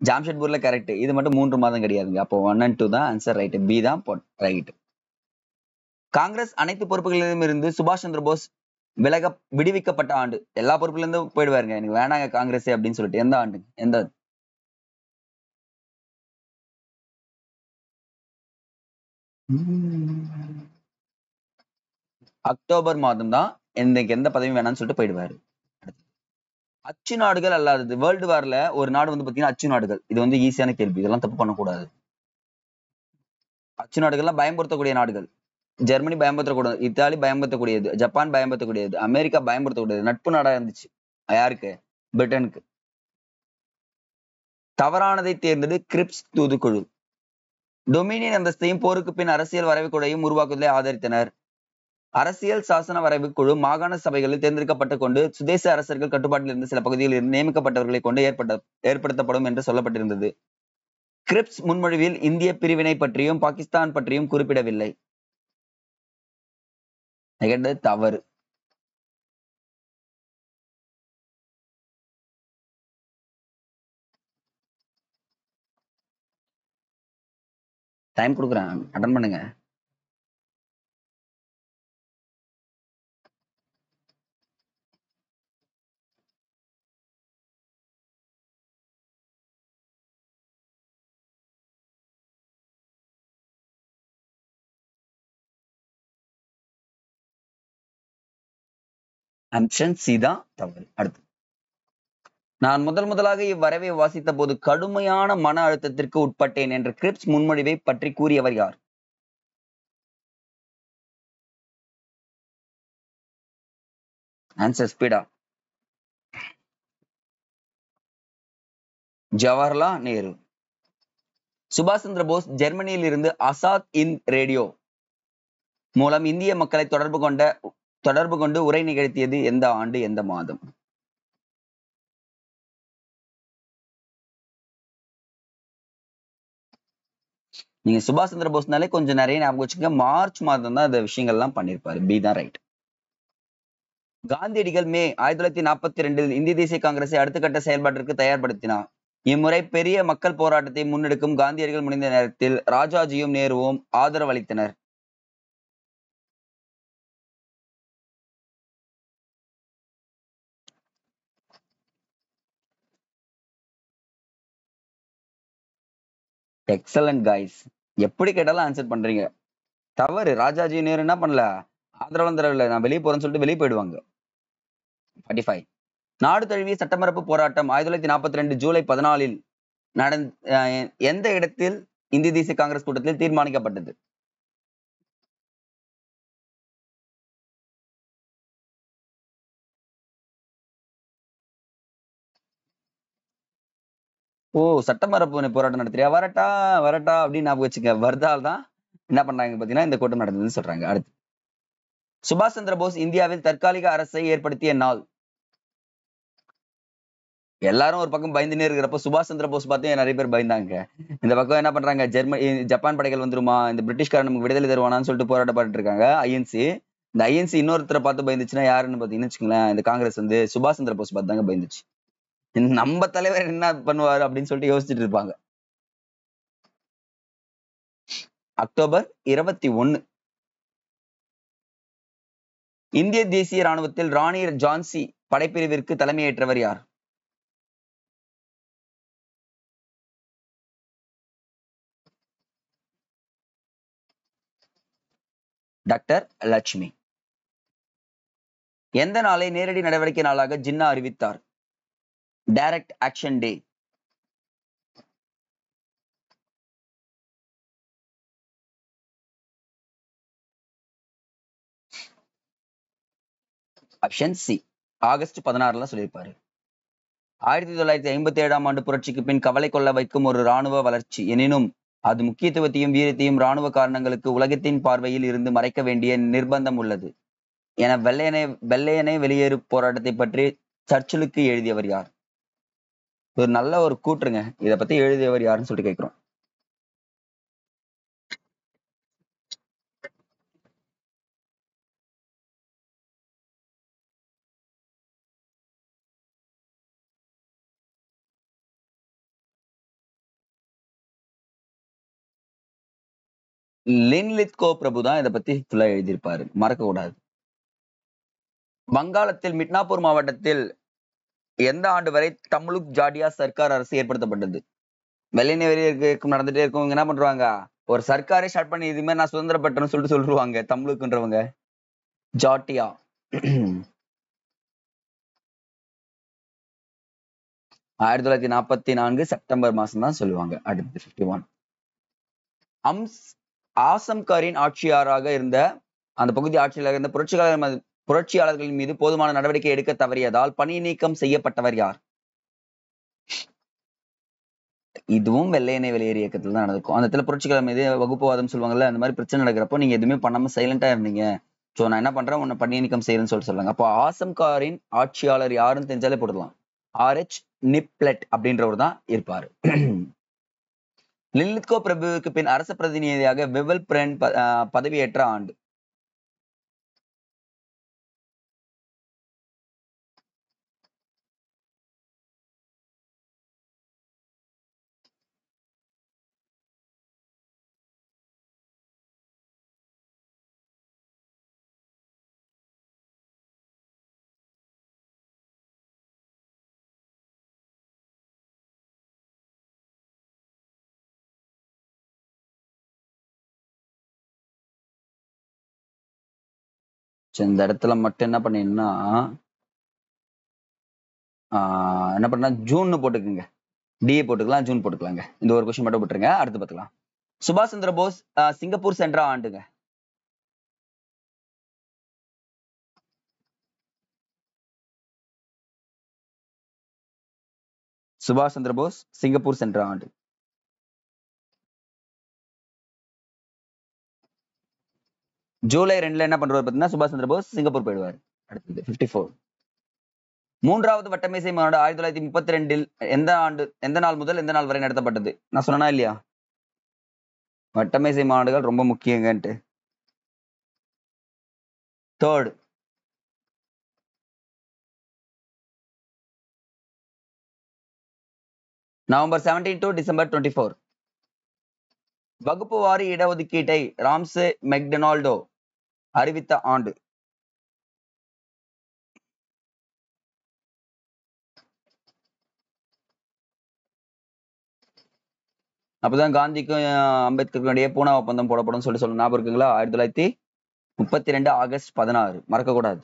ஜாம்ஷெட்பூர்ல கரெக்ட். இது மட்டும் 3 மாதம் கிடையாதுங்க. அப்போ 1 and 2 தான் ஆன்சர். ரைட். பி தான் ரைட். காங்கிரஸ் அனைத்து பொறுப்புகளிலும் இருந்து சுபாஷ் சந்திர போஸ் விடுவிக்கப்பட்ட ஆண்டு. எல்லா பொறுப்புல இருந்து போயிடுவாருங்க. எனக்கு வேணாங்க காங்கிரஸ் அப்படின்னு சொல்லிட்டு. எந்த ஆண்டு? எந்த அக்டோபர் மாதம் தான் எனக்கு எந்த பதவியும் வேணாம்னு சொல்லிட்டு போயிடுவாரு. அச்சு நாடுகள் அல்லாதது. வேர்ல்டு வார்ல ஒரு நாடு வந்து பாத்தீங்கன்னா அச்சு நாடுகள். இது வந்து ஈஸியான கேள்வி. இதெல்லாம் தப்பு பண்ணக்கூடாது. அச்சு நாடுகள்லாம் பயன்படுத்தக்கூடிய நாடுகள். ஜெர்மனி பயன்படுத்தக்கூடாது, இத்தாலி பயன்படுத்தக்கூடியது, ஜப்பான் பயன்படுத்தக்கூடியது, அமெரிக்கா பயன்படுத்தக்கூடியது. நட்பு நாடா இருந்துச்சு. யாருக்கு? பிரிட்டனுக்கு. தவறானதை தேர்ந்தது கிரிப்ஸ் தூதுக்குழு. டொமினியன் அந்தஸ்தையும் போருக்கு பின் அரசியல் வரைவுக்குழையும் உருவாக்குவதை ஆதரித்தனர். அரசியல் சாசன வரைவு குழு மாகாண சபைகளில் தேர்ந்தெடுக்கப்பட்டுக் கொண்டு சுதேச அரசர்கள் கட்டுப்பாட்டில் இருந்து சில பகுதிகளில் இருந்து நியமிக்கப்பட்டவர்களை கொண்டு ஏற்படுத்தப்படும் என்று சொல்லப்பட்டிருந்தது. கிரிப்ஸ் முன்மொழிவில் இந்திய பிரிவினை பற்றியும் பாகிஸ்தான் பற்றியும் குறிப்பிடவில்லை. தவறு. டைம் கொடுக்குறேன், அட்டன் பண்ணுங்க. ஆப்ஷன் சி தான் தவறு. அடுத்து, நான் முதலாக இவ்வரைவை வாசித்த போது கடுமையான மன அழுத்தத்திற்கு உட்பட்டேன் என்ற கிரிப்ஸ் முன்மொழிவை பற்றி கூறியவர் யார்? ஆன்சர் ஸ்பீடா. ஜவஹர்லால் நேரு. சுபாஷ் சந்திர போஸ் ஜெர்மனியில் இருந்து அசாத் இந்த் ரேடியோ மூலம் இந்திய மக்களை தொடர்பு கொண்டு உரை நிகழ்த்தியது எந்த ஆண்டு, எந்த மாதம்? நீங்க சுபாஷ் சந்திர போஸ்னாலே கொஞ்சம் நிறைய ஞாபகம் வச்சுக்கோங்க. மார்ச் மாதம் தான் இந்த விஷயங்கள்லாம் பண்ணிருப்பாரு. பி தான் ரைட். காந்தியடிகள் மே 1942 இந்திய தேசிய காங்கிரஸை அடுத்த கட்ட செயல்பாட்டிற்கு தயார்படுத்தினார். இம்முறை பெரிய மக்கள் போராட்டத்தை முன்னெடுக்கும் காந்தியடிகள் முடிந்த நேரத்தில் ராஜாஜியும் நேருவும் ஆதரவு அளித்தனர். Excellent guys. எப்படி கேட்டாலும் ஆன்சர் பண்றீங்க. தவறு. ராஜாஜி நேரு என்ன பண்ணல? ஆதரவு தரவில்லை. நான் வெளியே போறேன்னு சொல்லிட்டு வெளியே போயிடுவாங்க. 45. நாடு தழுவிய சட்டமறுப்பு போராட்டம் 1942 ஜூலை 14 எந்த இடத்தில் இந்திய தேசிய காங்கிரஸ் கூட்டத்தில் தீர்மானிக்கப்பட்டது? ஓ, சட்டமறுப்பு போராட்டம் நடத்துறியா? வரட்டா வரட்டா அப்படின்னு ஞாபகம் வச்சுக்க. வருதால் தான் என்ன பண்றாங்க பாத்தீங்கன்னா இந்த கூட்டம் நடந்ததுன்னு சொல்றாங்க. அடுத்து, சுபாஷ் சந்திர போஸ் இந்தியாவில் தற்காலிக அரசை ஏற்படுத்திய நாள். எல்லாரும் ஒரு பக்கம் பயந்துனே இருக்கிறப்ப சுபாஷ் சந்திர போஸ் பார்த்து நிறைய பேர் பயந்தாங்க. இந்த பக்கம் என்ன பண்றாங்க? ஜப்பான் படைகள் வந்துருமா, இந்த பிரிட்டிஷ்காரன் நமக்கு விடுதலை தருவானான்னு சொல்லிட்டு போராட்டப்பட்டு இருக்காங்க ஐஎன்சி. இந்த ஐஎன்சி இன்னொருத்தரை பார்த்து பயந்துச்சுன்னா யாருன்னு பாத்தீங்கன்னு வச்சுக்கோங்களேன், இந்த காங்கிரஸ் வந்து சுபாஷ் சந்திர போஸ் பார்த்து தாங்க பயந்துச்சு. நம்ம தலைவர் என்ன பண்ணுவாரு அப்படின்னு சொல்லிட்டு யோசிச்சுட்டு இருப்பாங்க. அக்டோபர் 21. இந்திய தேசிய ராணுவத்தில் ராணி ஜான்சி படைப்பிரிவிற்கு தலைமையேற்றவர் யார்? டாக்டர் லட்சுமி. எந்த நாளை நேரடி நடவடிக்கை நாளாக ஜின்னா அறிவித்தார்? டைரக்ட் ஆக்ஷன் டே. ஆப்ஷன் சி ஆகஸ்ட் 16 சொல்லியிருப்பாரு. 1957 ஆண்டு புரட்சிக்கு பின் கவலை கொள்ள வைக்கும் ஒரு ராணுவ வளர்ச்சி எனினும் அது முக்கியத்துவத்தையும் வீரத்தையும் இராணுவ காரணங்களுக்கு உலகத்தின் பார்வையில் இருந்து மறைக்க வேண்டிய நிர்பந்தம் உள்ளது என வெள்ளையனே வெளியேறு போராட்டத்தை பற்றி சர்ச்சிலுக்கு எழுதியவர் யார்? ஒரு நல்ல ஒரு கூற்றுங்க. இதை பத்தி எழுதியவர் யாருன்னு சொல்லிட்டு கேட்கிறோம். லின்லித்கோ பிரபு தான் இதை பத்தி ஃபுல்லா எழுதியிருப்பாரு, மறக்க கூடாது. வங்காளத்தில் மிட்னாப்பூர் மாவட்டத்தில் எந்த ஆண்டு வரை தம்லுக் ஜாடியா சர்க்கார் அரசு ஏற்படுத்தப்பட்டது? வெள்ளையனே வெளியேற்கும் நடந்துட்டே இருக்கும், என்ன பண்றாங்க, ஒரு சர்க்காரே ஸ்டார்ட் பண்ணி இது மாதிரி நான் சுதந்திரப்பட்டேன்னு சொல்லிட்டு சொல்லுவாங்க தம்லுக்ன்றவங்க. ஜாட்டியா 1944 செப்டம்பர் மாசம் தான் சொல்லுவாங்க. அடுத்து 51. ஆசம்காரின் ஆட்சியாளராக இருந்த அந்த பகுதி ஆட்சியாளராக இருந்த புரட்சியாளர்களின் மீது போதுமான நடவடிக்கை எடுக்க தவறியதால் பணி நீக்கம் செய்யப்பட்டவர் யார்? இதுவும் வெள்ளையனே வெளியேறு இயக்கத்துல தான் நடக்கும். அந்த இடத்துல புரட்சியாளர் மீது வகுப்புவாதம் சொல்லுவாங்கல்ல, அந்த மாதிரி பிரச்சனை நடக்கிறப்போ நீங்க எதுவுமே பண்ணாம சைலண்டா இருந்தீங்க, சோ நான் என்ன பண்றேன், உன்னை பணி நீக்கம் செய்யறேன்னு சொல்றாங்க. அப்போ ஆசம்காரின் ஆட்சியாளர் யாருன்னு தெரிஞ்சாலே போடலாம். RH நிப்லெட் அப்படின்றவர் தான் இருப்பாரு. லின்லித்கோ பிரபுவுக்கு பின் அரச பிரதிநிதியாக வெவல் பிரன் பதவியேற்ற ஆண்டு? இந்த இடத்துல மட்டும் என்ன பண்ணீங்கன்னா என்ன பண்ணா ஜூன் போட்டுக்குங்க, டிஏ போட்டுக்கலாம், ஜூன் போட்டுக்கலாங்க. இந்த ஒரு கொஸ்டின் மட்டும் போட்டுருங்க, அடுத்து பார்த்துக்கலாம். சுபாஷ் சந்திர போஸ் சிங்கப்பூர் சென்ற ஆண்டுங்க? சுபாஷ் சந்திர போஸ் சிங்கப்பூர் சென்ற ஆண்டு? ஜூலை 2 என்ன பண்றாரு பாத்தீங்கன்னா, சுபாஷ் சந்திர போஸ் சிங்கப்பூர் போயிடுவார். அடுத்தது 54. மூன்றாவது வட்டமேசை மாநாடு 1932 எந்த நாள் முதல் எந்த நாள் வரை நடத்தப்பட்டது? நான் சொன்னா இல்லையா, வட்டமேசை மாநாடுகள் ரொம்ப முக்கியங்கன்ட்டு. 3rd November 17 to December 24. வகுப்பு வாரி இடஒதுக்கீட்டை ராம்சே மெக்டொனால்டோ அறிவித்த ஆண்டு? அப்பதான் காந்திக்கும் அம்பேத்கருக்கும் இடையே பூனா ஒப்பந்தம் போடப்படும் சொல்லி ஞாபகம் இருக்குங்களா? 1932 ஆகஸ்ட் 16. மறக்க கூடாது.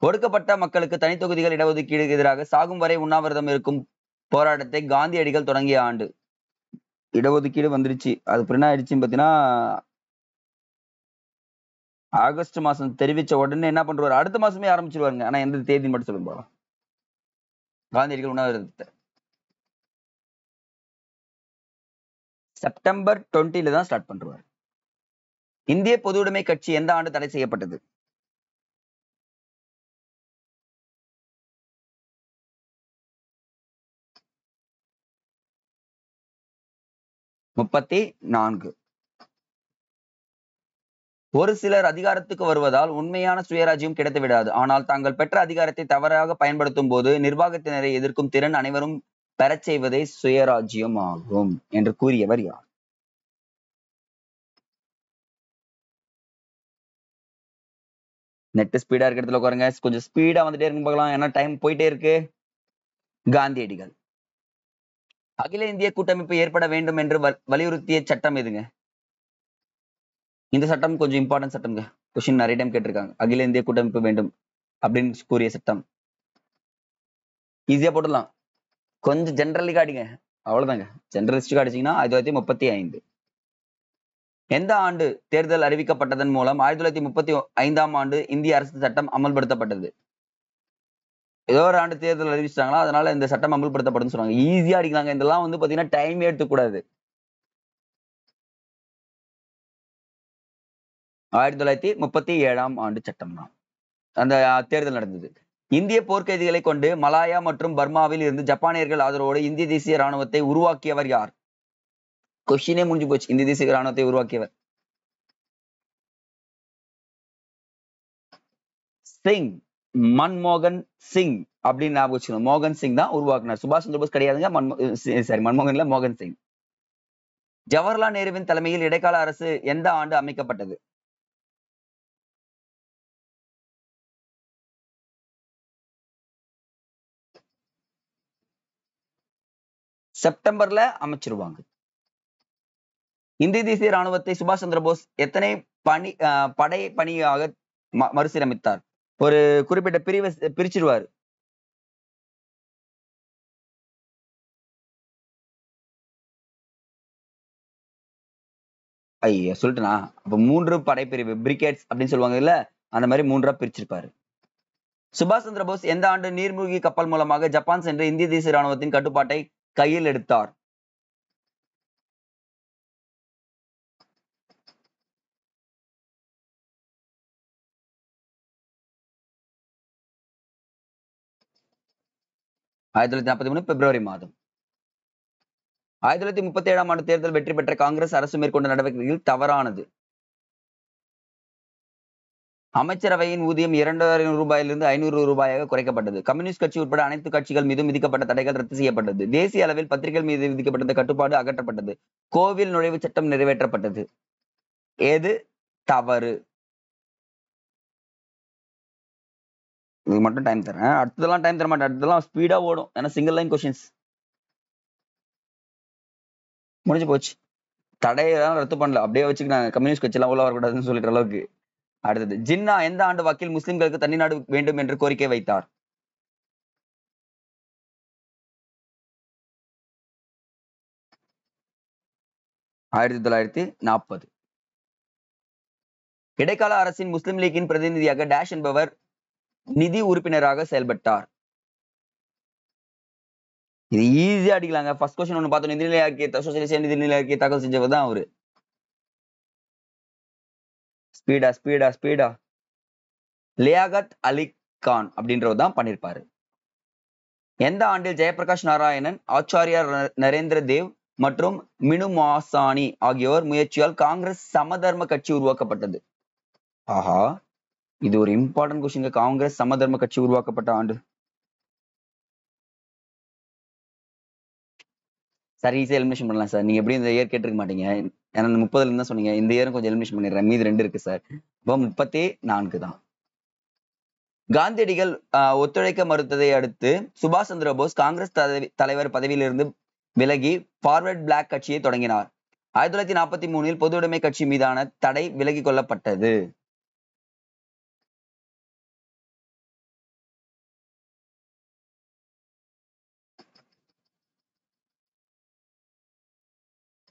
ஒடுக்கப்பட்ட மக்களுக்கு தனித்தொகுதிகள் இடஒதுக்கீடுக்கு எதிராக சாகும் வரை உண்ணாவிரதம் இருக்கும் போராட்டத்தை காந்தியடிகள் தொடங்கிய ஆண்டு? இடஒதுக்கீடு வந்துருச்சு, அது என்ன ஆயிடுச்சுன்னு பாத்தீங்கன்னா, ஆகஸ்ட் மாசம் தெரிவிச்ச உடனே என்ன பண்றாரு, அடுத்த மாசமே ஆரம்பிச்சிருவாருங்க. ஆனா எந்த தேதி மட்டும் சொல்லுங்க. காந்தியடிகள் உண்ணாவிரதத்தை செப்டம்பர் 20 தான் ஸ்டார்ட் பண்றாரு. இந்திய பொதுவுடைமை கட்சி எந்த ஆண்டு தடை செய்யப்பட்டது? 34. ஒரு சிலர் அதிகாரத்துக்கு வருவதால் உண்மையான சுயராஜ்யம் கிடைத்து விடாது, ஆனால் தாங்கள் பெற்ற அதிகாரத்தை தவறாக பயன்படுத்தும் போது நிர்வாகத்தினரை எதிர்க்கும் திறன் அனைவரும் பெறச் செய்வதே சுயராஜ்யம் ஆகும் என்று கூறியவர் யார்? நெட் ஸ்பீடா இருக்க இடத்துல உட்காருங்க, கொஞ்சம் ஸ்பீடா வந்துட்டே இருக்கு பார்க்கலாம், ஏன்னா டைம் போயிட்டே இருக்கு. காந்தியடிகள். அகில இந்திய கூட்டமைப்பு ஏற்பட வேண்டும் என்று வலியுறுத்திய சட்டம் எதுங்க? இந்த சட்டம் கொஞ்சம் இம்பார்ட்டன்ட் சட்டம்ங்க, கொஸ்டின் நிறைய டைம் கேட்டிருக்காங்க. அகில இந்திய கூட்டமைப்பு வேண்டும் அப்படின்னு கூறிய சட்டம். ஈஸியா போட்டுடலாம், கொஞ்சம் ஜெனரலிக்கா அடிங்க, அவ்வளவுதாங்க. ஜெனரலிஸ்டிக்கா அடிச்சீங்கன்னா 1935. எந்த ஆண்டு தேர்தல் அறிவிக்கப்பட்டதன் மூலம் 1935 ஆண்டு இந்திய அரசு சட்டம் அமல்படுத்தப்பட்டது? ஏதோ ஒரு ஆண்டு தேர்தல் அறிவிச்சிட்டாங்களா, அதனால இந்த சட்டம் அமல்படுத்தப்படும் சொல்றாங்க. ஈஸியா அடிக்கலாங்க. இதெல்லாம் வந்து பாத்தீங்கன்னா டைமே எடுத்துக்கூடாது. 1937ஆம் ஆண்டு சட்டம் தான். அந்த தேர்தல் நடந்தது. இந்திய போர்க்கைதிகளை கொண்டு மலாயா மற்றும் பர்மாவில் இருந்து ஜப்பானியர்கள் ஆதரவோடு இந்திய தேசிய ராணுவத்தை உருவாக்கியவர் யார்? கொஸ்டினே முடிஞ்சு போச்சு. இந்திய தேசிய ராணுவத்தை உருவாக்கியவர் சிங். மன்மோகன் சிங் அப்படின்னு ஞாபகம் வச்சுக்கணும். மோகன் சிங் தான் உருவாக்குனார். சுபாஷ் சந்திர போஸ் கிடையாதுங்க. சாரி, மன்மோகன் இல்ல, மோகன் சிங். ஜவஹர்லால் நேருவின் தலைமையில் இடைக்கால அரசு எந்த ஆண்டு அமைக்கப்பட்டது? செப்டம்பர்ல அமைச்சிருவாங்க. இந்திய தேசிய ராணுவத்தை சுபாஷ் சந்திர போஸ் எத்தனை படை பணியாக மறுசீரமைத்தார்? ஒரு குறிப்பிட்ட பிரிவை பிரிச்சிருவாரு. ஐயா சொல்லிட்டுனா, அப்ப 3 படைப்பிரிவு பிரிகேட்ஸ் அப்படின்னு சொல்லுவாங்க இல்ல, அந்த மாதிரி 3ஆ பிரிச்சிருப்பாரு. சுபாஷ் சந்திர போஸ் எந்த ஆண்டு நீர்மூழ்கி கப்பல் மூலமாக ஜப்பான் சென்று இந்திய தேசிய ராணுவத்தின் கட்டுப்பாட்டை கையில் எடுத்தார்? பிப்ரவரி மாதம். 1937ஆம் ஆண்டு தேர்தல் வெற்றி பெற்ற காங்கிரஸ் அரசு மேற்கொண்ட நடவடிக்கைகள் தவறானது. அமைச்சரவையின் ஊதியம் 2000 ரூபாயிலிருந்து 500 ரூபாயாக குறைக்கப்பட்டது. கம்யூனிஸ்ட் கட்சி உட்பட அனைத்து கட்சிகள் மீதும் விதிக்கப்பட்ட தடைகள் ரத்து செய்யப்பட்டது. தேசிய அளவில் பத்திரிகைகள் மீது விதிக்கப்பட்ட கட்டுப்பாடு அகற்றப்பட்டது. கோவில் நுழைவு சட்டம் நிறைவேற்றப்பட்டது. எது தவறு? இது மட்டும் டைம் தரேன். அடுத்ததெல்லாம் டைம் தர மாட்டேன். அடுத்ததெல்லாம் ஸ்பீடா ஓடும். ஏன்னா சிங்கிள் லைன் கொஸ்டின்ஸ். முடிஞ்சு போச்சு. தடையெல்லாம் ரத்து பண்ணல. அப்படியே வச்சுக்கினாங்க. கம்யூனிஸ்ட் கட்சி எல்லாம் உள்ள வரக்கூடாதுன்னு சொல்லிட்டு அளவுக்கு. அடுத்தது, ஜின்னா எந்த ஆண்டு வாக்கில் முஸ்லிம்களுக்கு தனிநாடு வேண்டும் என்று கோரிக்கை வைத்தார்? ஆயிரத்தி 1940. இடைக்கால அரசின் முஸ்லிம் லீக்கின் பிரதிநிதியாக டேஷ் என்பவர் நிதி உறுப்பினராக செயல்பட்டார். இது ஈஸியா அடிக்கலாங்க. ஃபர்ஸ்ட் கொஸ்டின் ஒண்ணு பார்த்தோம். நிதிநிலை அறிக்கை, சோசியலிச நிதிநிலை அறிக்கை தாக்கல் செஞ்சவர் தான் அவரு. ஸ்பீடா ஸ்பீடா ஸ்பீடா. லியாகத் அலி கான் அப்படின்றவர் தான் பண்ணிருப்பாரு. எந்த ஆண்டில் ஜெயபிரகாஷ் நாராயணன், ஆச்சாரியா நரேந்திர தேவ் மற்றும் மினு மாசானி ஆகியோர் முயற்சியால் காங்கிரஸ் சமதர்ம கட்சி உருவாக்கப்பட்டது? ஆஹா, இது ஒரு இம்பார்ட்டன்ட் கொஸ்டின். காங்கிரஸ் சமதர்ம கட்சி உருவாக்கப்பட்ட ஆண்டு. சார் ஈஸியா எலிமினேஷன் பண்ணலாம் சார். நீங்க எப்படி இந்த இயர் கேட்டிருக்க மாட்டீங்க. ஏன்னா 30ல இருந்து தான் சொன்னீங்க. இந்த இயரும் கொஞ்சம் எலிமினேஷன் பண்ணிடுறேன். மீதி 2 இருக்கு சார். இப்போ 34 தான். காந்தியடிகள் ஒத்துழைக்க மறுத்ததை அடுத்து சுபாஷ் சந்திர போஸ் காங்கிரஸ் தலைவர் பதவியிலிருந்து விலகி ஃபார்வர்ட் பிளாக் கட்சியை தொடங்கினார். 1943 பொது உடைமை கட்சி மீதான தடை விலகிக் கொள்ளப்பட்டது.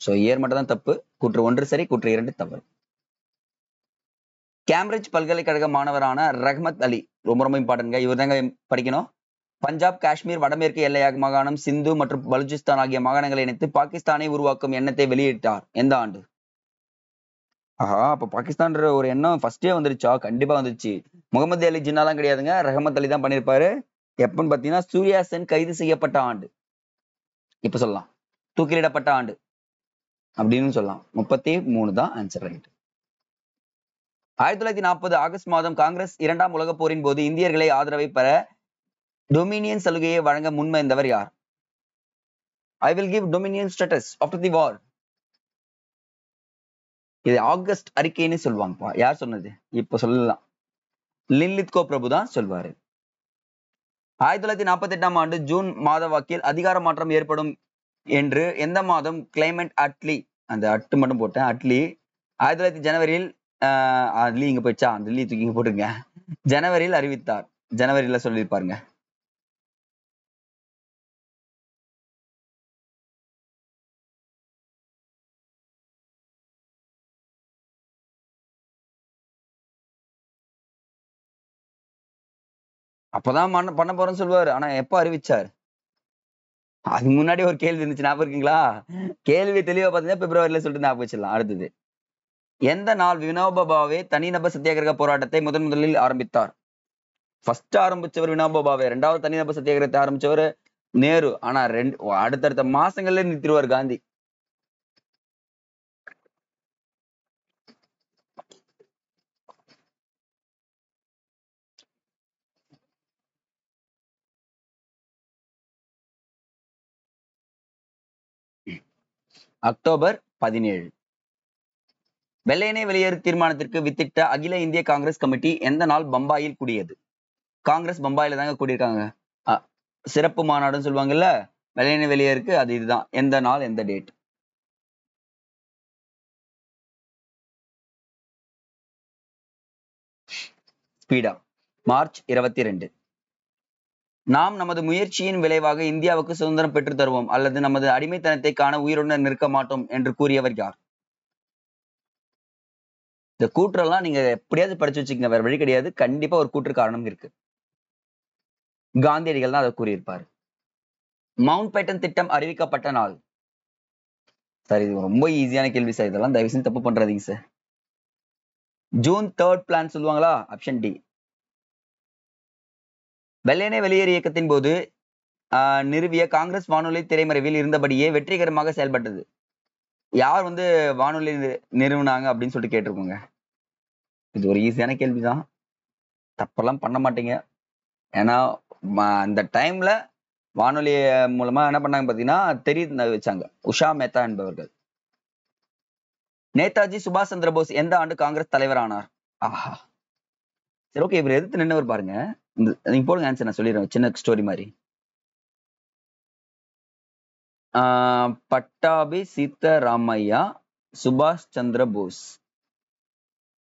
சோ இயர் மட்டும் தான் தப்பு. கூற்று 1 சரி, கூற்று 2 தவறு. கேம்பிரிட்ஜ் பல்கலைக்கழக மாணவரான ரஹ்மத் அலி, ரொம்ப ரொம்ப இம்பார்ட்டன்ட்ங்க. இவர் தாங்க படிக்கணும். பஞ்சாப், காஷ்மீர், வடமேற்கு எல்லை மாகாணம், சிந்து மற்றும் பலுச்சிஸ்தான் ஆகிய மாகாணங்களை இணைத்து பாகிஸ்தானை உருவாக்கும் எண்ணத்தை வெளியிட்டார். எந்த ஆண்டு? ஆஹா, அப்ப பாகிஸ்தான்ற ஒரு எண்ணம் ஃபர்ஸ்டே வந்துருச்சா? கண்டிப்பா வந்துருச்சு. முகமது அலி ஜின்னாலாம் கிடையாதுங்க. ரஹமத் அலி தான் பண்ணிருப்பாரு. எப்பன்னு பாத்தீங்கன்னா சூர்யா சென் கைது செய்யப்பட்ட ஆண்டு. இப்ப சொல்லலாம். தூக்கிலிடப்பட்ட ஆண்டு அப்படின்னு சொல்லலாம். 33 தான் ஆன்சர் ரைட். 1940 ஆகஸ்ட் மாதம் காங்கிரஸ் 2ஆம் உலகப் போரின் போது இந்தியர்களை ஆதரவை பெற டொமினியன் சலுகையை வழங்க முன்வந்தவர் யார்? I will give dominion status after the war. இது ஆகஸ்ட் அறிக்கைன்னு சொல்லுவாங்கப்பா. யார் சொன்னது? இப்ப சொல்லலாம். லின்லித்கோ பிரபு தான் சொல்வாரு. 1948ஆம் ஆண்டு ஜூன் மாத வாக்கில் அதிகார மாற்றம் ஏற்படும் என்று எந்த மாதம் கிளைமேட் அட்லி, அந்த அட்டு மட்டும் போட்டேன், அட்லி 1900 ஜனவரியில் அட்லி இங்க போயிடுச்சா, அந்த லீ தூக்கி போட்டுருங்க, ஜனவரியில் அறிவித்தார். ஜனவரியில சொல்லியிருப்பாருங்க. அப்பதான் பண்ண போறேன்னு சொல்லுவாரு. ஆனா எப்ப அறிவிச்சார்? அதுக்கு முன்னாடி ஒரு கேள்வி இருந்துச்சு, ஞாபகம் இருக்குங்களா? கேள்வி தெளிவா பாத்தீங்கன்னா பிப்ரவரியில சொல்லிட்டு ஞாபகம் வச்சிடலாம். அடுத்தது, எந்த நாள் வினோபா பாவே தனிநபர் சத்தியாகிரக போராட்டத்தை முதலில் ஆரம்பித்தார்? ஃபர்ஸ்ட் ஆரம்பிச்சவர் வினோபா பாவே, ரெண்டாவது தனிநபர் சத்தியாகிரகத்தை ஆரம்பிச்சவர் நேரு. ஆனா அடுத்தடுத்த மாசங்கள்ல நிறுத்திடுவார் காந்தி. அக்டோபர் 17. வெள்ளையனே வெளியேறு தீர்மானத்திற்கு வித்திட்ட அகில இந்திய காங்கிரஸ் கமிட்டி எந்த நாள் பம்பாயில் கூடியது? காங்கிரஸ் பம்பாயில தாங்க கூடியிருக்காங்க. சிறப்பு மாநாடுன்னு சொல்லுவாங்கல்ல, வெள்ளையனே வெளியேறுக்கு, அது இதுதான். எந்த நாள், எந்த டேட்? Speedo, March 22. நாம் நமது முயற்சியின் விளைவாக இந்தியாவுக்கு சுதந்திரம் பெற்று தருவோம் அல்லது நமது அடிமைத்தனத்தை காண உயிருடன் நிற்க மாட்டோம் என்று கூறியவர் யார்? இந்த கூற்றெல்லாம் நீங்க எப்படியாவது படிச்சு வச்சுக்கங்க, வேற வழி கிடையாது. கண்டிப்பா ஒரு கூற்று காரணம் இருக்கு. காந்தியடிகள் தான் அதை கூறியிருப்பாரு. மவுண்ட் பேட்டன் திட்டம் அறிவிக்கப்பட்ட நாள்? சார் இது ரொம்ப ஈஸியான கேள்வி சார், இதெல்லாம் தயவு செஞ்சு தப்பு பண்றாதீங்க சார். ஜூன் 3 பிளான் சொல்லுவாங்களா? Option D. வெள்ளையனே வெளியேறு இயக்கத்தின் போது நிறுவிய காங்கிரஸ் வானொலி திரைமறைவில் இருந்தபடியே வெற்றிகரமாக செயல்பட்டது. யார் வானொலி நிறுவனாங்க அப்படின்னு சொல்லிட்டு கேட்டிருக்கோங்க. இது ஒரு ஈஸியான கேள்விதான், தப்பெல்லாம் பண்ண மாட்டீங்க. ஏன்னா அந்த டைம்ல வானொலி மூலமா என்ன பண்ணாங்க பாத்தீங்கன்னா தெரிய வச்சாங்க உஷா மேத்தா என்பவர்கள். நேதாஜி சுபாஷ் சந்திர போஸ் எந்த ஆண்டு காங்கிரஸ் தலைவர் ஆனார்? ஆஹா, சரி ஓகே, இவர் எதிர்த்து நின்னவர் பாருங்க. நீங்க போடுங்க ஆன்சர், நான் சொல்லிடுறேன் சின்ன ஸ்டோரி மாதிரி. பட்டாபி சீதாராமையா சுபாஷ் சந்திர போஸ்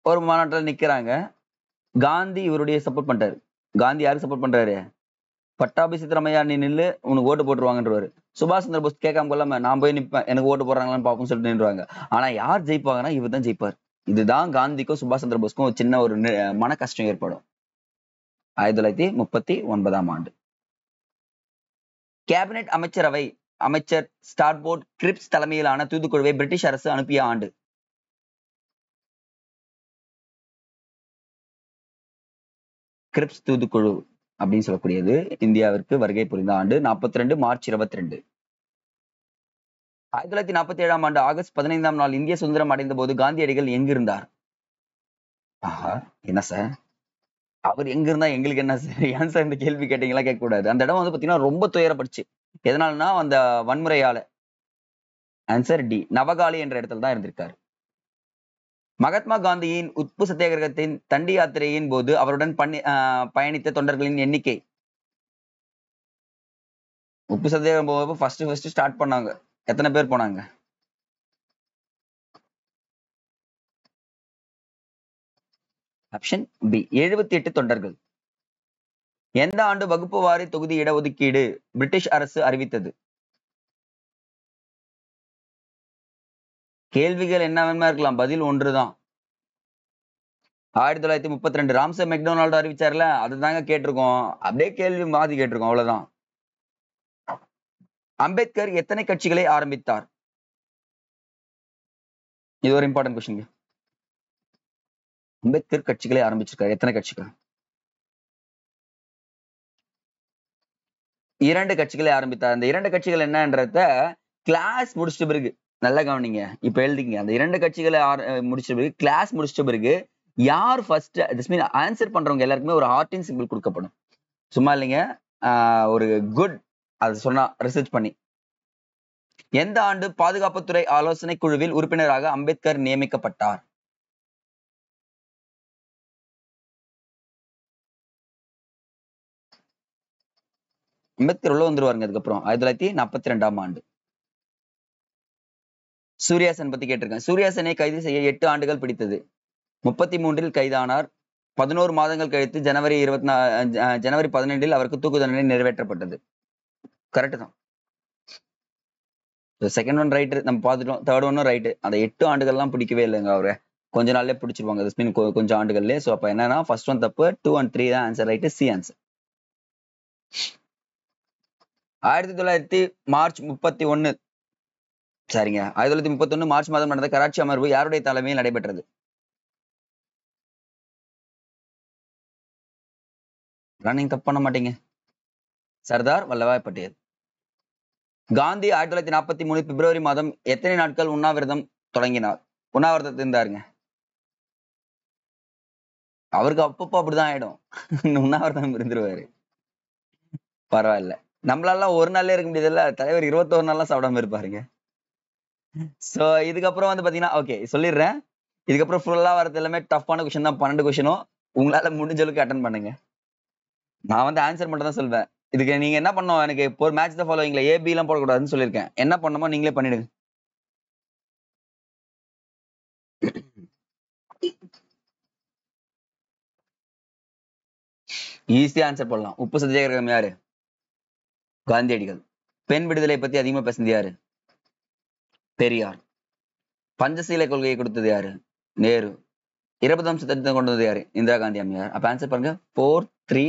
ஒரு மாநாட்டில் நிக்கிறாங்க. காந்தி இவருடைய சப்போர்ட் பண்றாரு. காந்தி யாருக்கு சப்போர்ட் பண்றாரு? பட்டாபி சீதாராமையா நீ நில்லு, உனக்கு ஓட்டு போட்டுருவாங்கன்றவாரு. சுபாஷ் சந்திர போஸ் கேட்காம கொள்ளாம நான் போய் நிப்பேன், எனக்கு ஓட்டு போடுறாங்களான்னு பாப்போம்னு சொல்லிட்டு நின்றுவாங்க. ஆனா யார் ஜெயிப்பாங்கன்னா இவர் தான் ஜெயிப்பார். இதுதான் காந்திக்கும் சுபாஷ் சந்திர போஸ்க்கும் ஒரு சின்ன ஒரு மன கஷ்டம் ஏற்படும். 1939 ஆண்டு. கேபினெட் அமைச்சரவை அமைச்சர் ஸ்டார்போர்ட் கிரிப்ஸ் தலைமையிலான தூதுக்குழுவை பிரிட்டிஷ் அரசு அனுப்பிய ஆண்டு? கிரிப்ஸ் தூதுக்குழு அப்படின்னு சொல்லக்கூடியது இந்தியாவிற்கு வருகை புரிந்த ஆண்டு 42 மார்ச் 22. 1947 ஆண்டு ஆகஸ்ட் 15 நாள் இந்திய சுதந்திரம் அடைந்த போது காந்தியடிகள் எங்கிருந்தார்? ஆஹா, என்ன சார் அவர் எங்க இருந்தா எங்களுக்கு என்ன சார்? ஏன் சார் இந்த கேள்வி கேட்டீங்களா? கேட்க கூடாது. அந்த இடம் பாத்தீங்கன்னா ரொம்ப துயரப்படுச்சு. எதனாலனா அந்த வன்முறையால. ஆன்சர் டி, நவகாலி என்ற இடத்துல தான் இருந்திருக்காரு. மகாத்மா காந்தியின் உப்பு சத்தியாகிரகத்தின் தண்டி யாத்திரையின் போது அவருடன் பயணித்த தொண்டர்களின் எண்ணிக்கை? உப்பு சத்தியாகிரகம் போகும்போது ஃபர்ஸ்ட் ஸ்டார்ட் பண்ணாங்க, எத்தனை பேர் போனாங்க? ஆப்ஷன் பி, 78 தொண்டர்கள். எந்த ஆண்டு வகுப்பு வாரி தொகுதி இடஒதுக்கீடு பிரிட்டிஷ் அரசு அறிவித்தது? கேள்விகள் என்ன வேணுமா இருக்கலாம், பதில் ஒன்றுதான். 1932 ராம்சே மெக்டொனால்டு அறிவிச்சார்ல, அதுதாங்க கேட்டிருக்கோம். அப்படியே கேள்வி மாத்தி கேட்டிருக்கோம், அவ்வளவுதான். அம்பேத்கர் எத்தனை கட்சிகளை ஆரம்பித்தார்? இது ஒரு இம்பார்ட்டன்ட் கொஸ்டின். அம்பேத்கர் கட்சிகளை ஆரம்பிச்சிருக்காரு, எத்தனை கட்சிகள்? 2 கட்சிகளை ஆரம்பித்தார். அந்த 2 கட்சிகள் என்னன்றத கிளாஸ் முடிச்சிட்ட பிறகு நல்லா கவனிங்க, இப்ப எழுதிங்க. அந்த 2 கட்சிகளை முடிச்சிட்ட பிறகு, கிளாஸ் முடிச்சிட்ட பிறகு யார் ஃபர்ஸ்ட் ஆன்சர் பண்றவங்க எல்லாருக்குமே ஒரு ஹார்டின் சிம்பிள் கொடுக்கப்படும். சும்மா இல்லைங்க, ஒரு குட் அது சொன்னா ரிசர்ச் பண்ணி. எந்த ஆண்டு பாதுகாப்புத்துறை ஆலோசனை குழுவில் உறுப்பினராக அம்பேத்கர் நியமிக்கப்பட்டார்? அம்பேத்கர் உள்ள வந்துருவாருங்க அதுக்கப்புறம் 1942 ஆண்டு. சூர்யாசன் பத்தி கேட்டிருக்கேன். சூர்யாசனை கைது செய்ய 8 ஆண்டுகள் பிடித்தது. 33 கைதானார். 11 மாதங்கள் கழித்து ஜனவரி 12 அவருக்கு தூக்கு தண்டனை நிறைவேற்றப்பட்டது. கரெக்ட் தான். செகண்ட் ஒன் ரைட், நம்ம பார்த்துட்டோம். தேர்ட் ஒன்னும் ரைட். அந்த 8 ஆண்டுகள்லாம் பிடிக்கவே இல்லைங்க அவரை, கொஞ்ச நாள்லயே பிடிச்சிருவாங்க. கொஞ்சம் ஆண்டுகள்லயே. சோ அப்ப என்னன்னா ஃபர்ஸ்ட் ஒன் தப்பு, 2 and 3 தான் answer right, C answer. 1900 March 31 சரிங்க 1931 மார்ச் மாதம் நடந்த கராச்சி அமர்வு யாருடைய தலைமையில் நடைபெற்றது? நீங்க தப்பு பண்ண மாட்டீங்க. சர்தார் வல்லபாய் பட்டேல். காந்தி 1943 பிப்ரவரி மாதம் எத்தனை நாட்கள் உண்ணாவிரதம் தொடங்கினார்? உண்ணாவிரதத்தில் இருந்தாருங்க. அவருக்கு அப்பப்போ அப்படிதான் ஆயிடும். உண்ணாவிரதம் இருந்துருவாரு. பரவாயில்ல. நம்மளால ஒரு நாள்லயே இருக்க முடியாதுல்ல. தலைவர் 21 நாள்லாம் சாப்பிடாம இருப்பாருங்க. சோ இதுக்கப்புறம் வந்து பாத்தீங்கன்னா ஓகே சொல்லிடுறேன். இதுக்கப்புறம் ஃபுல்லா வரது எல்லாமே டஃப்பான கொஸ்டின் தான். 12 கொஸ்டினும் உங்களால முடிஞ்ச அளவுக்கு அட்டன் பண்ணுங்க. நான் வந்து ஆன்சர் மட்டும் தான் சொல்வேன். இதுக்கு நீங்க என்ன பண்ணணும், எனக்கு இப்போ ஒரு மேட்ச் த ஃபாலோவிங்ல ஏ பி எல்லாம் போடக்கூடாதுன்னு சொல்லியிருக்கேன். என்ன பண்ணணுமோ நீங்களே பண்ணிடுங்க. ஈஸியா ஆன்சர் பண்ணலாம். உப்பு சத்தியாகிரகம் யாரு? காந்தியடிகள். பெண் விடுதலை பத்தி அதிகமா பேசுனது யாரு? பெரியார். பஞ்சசீல கொள்கையை கொடுத்தது யாரு? நேரு. 20 சட்டத்தை கொண்டு வந்தது யாரு? இந்திரா காந்தி அம்மையார். அப்ப ஆன்சர் பாருங்க 4 3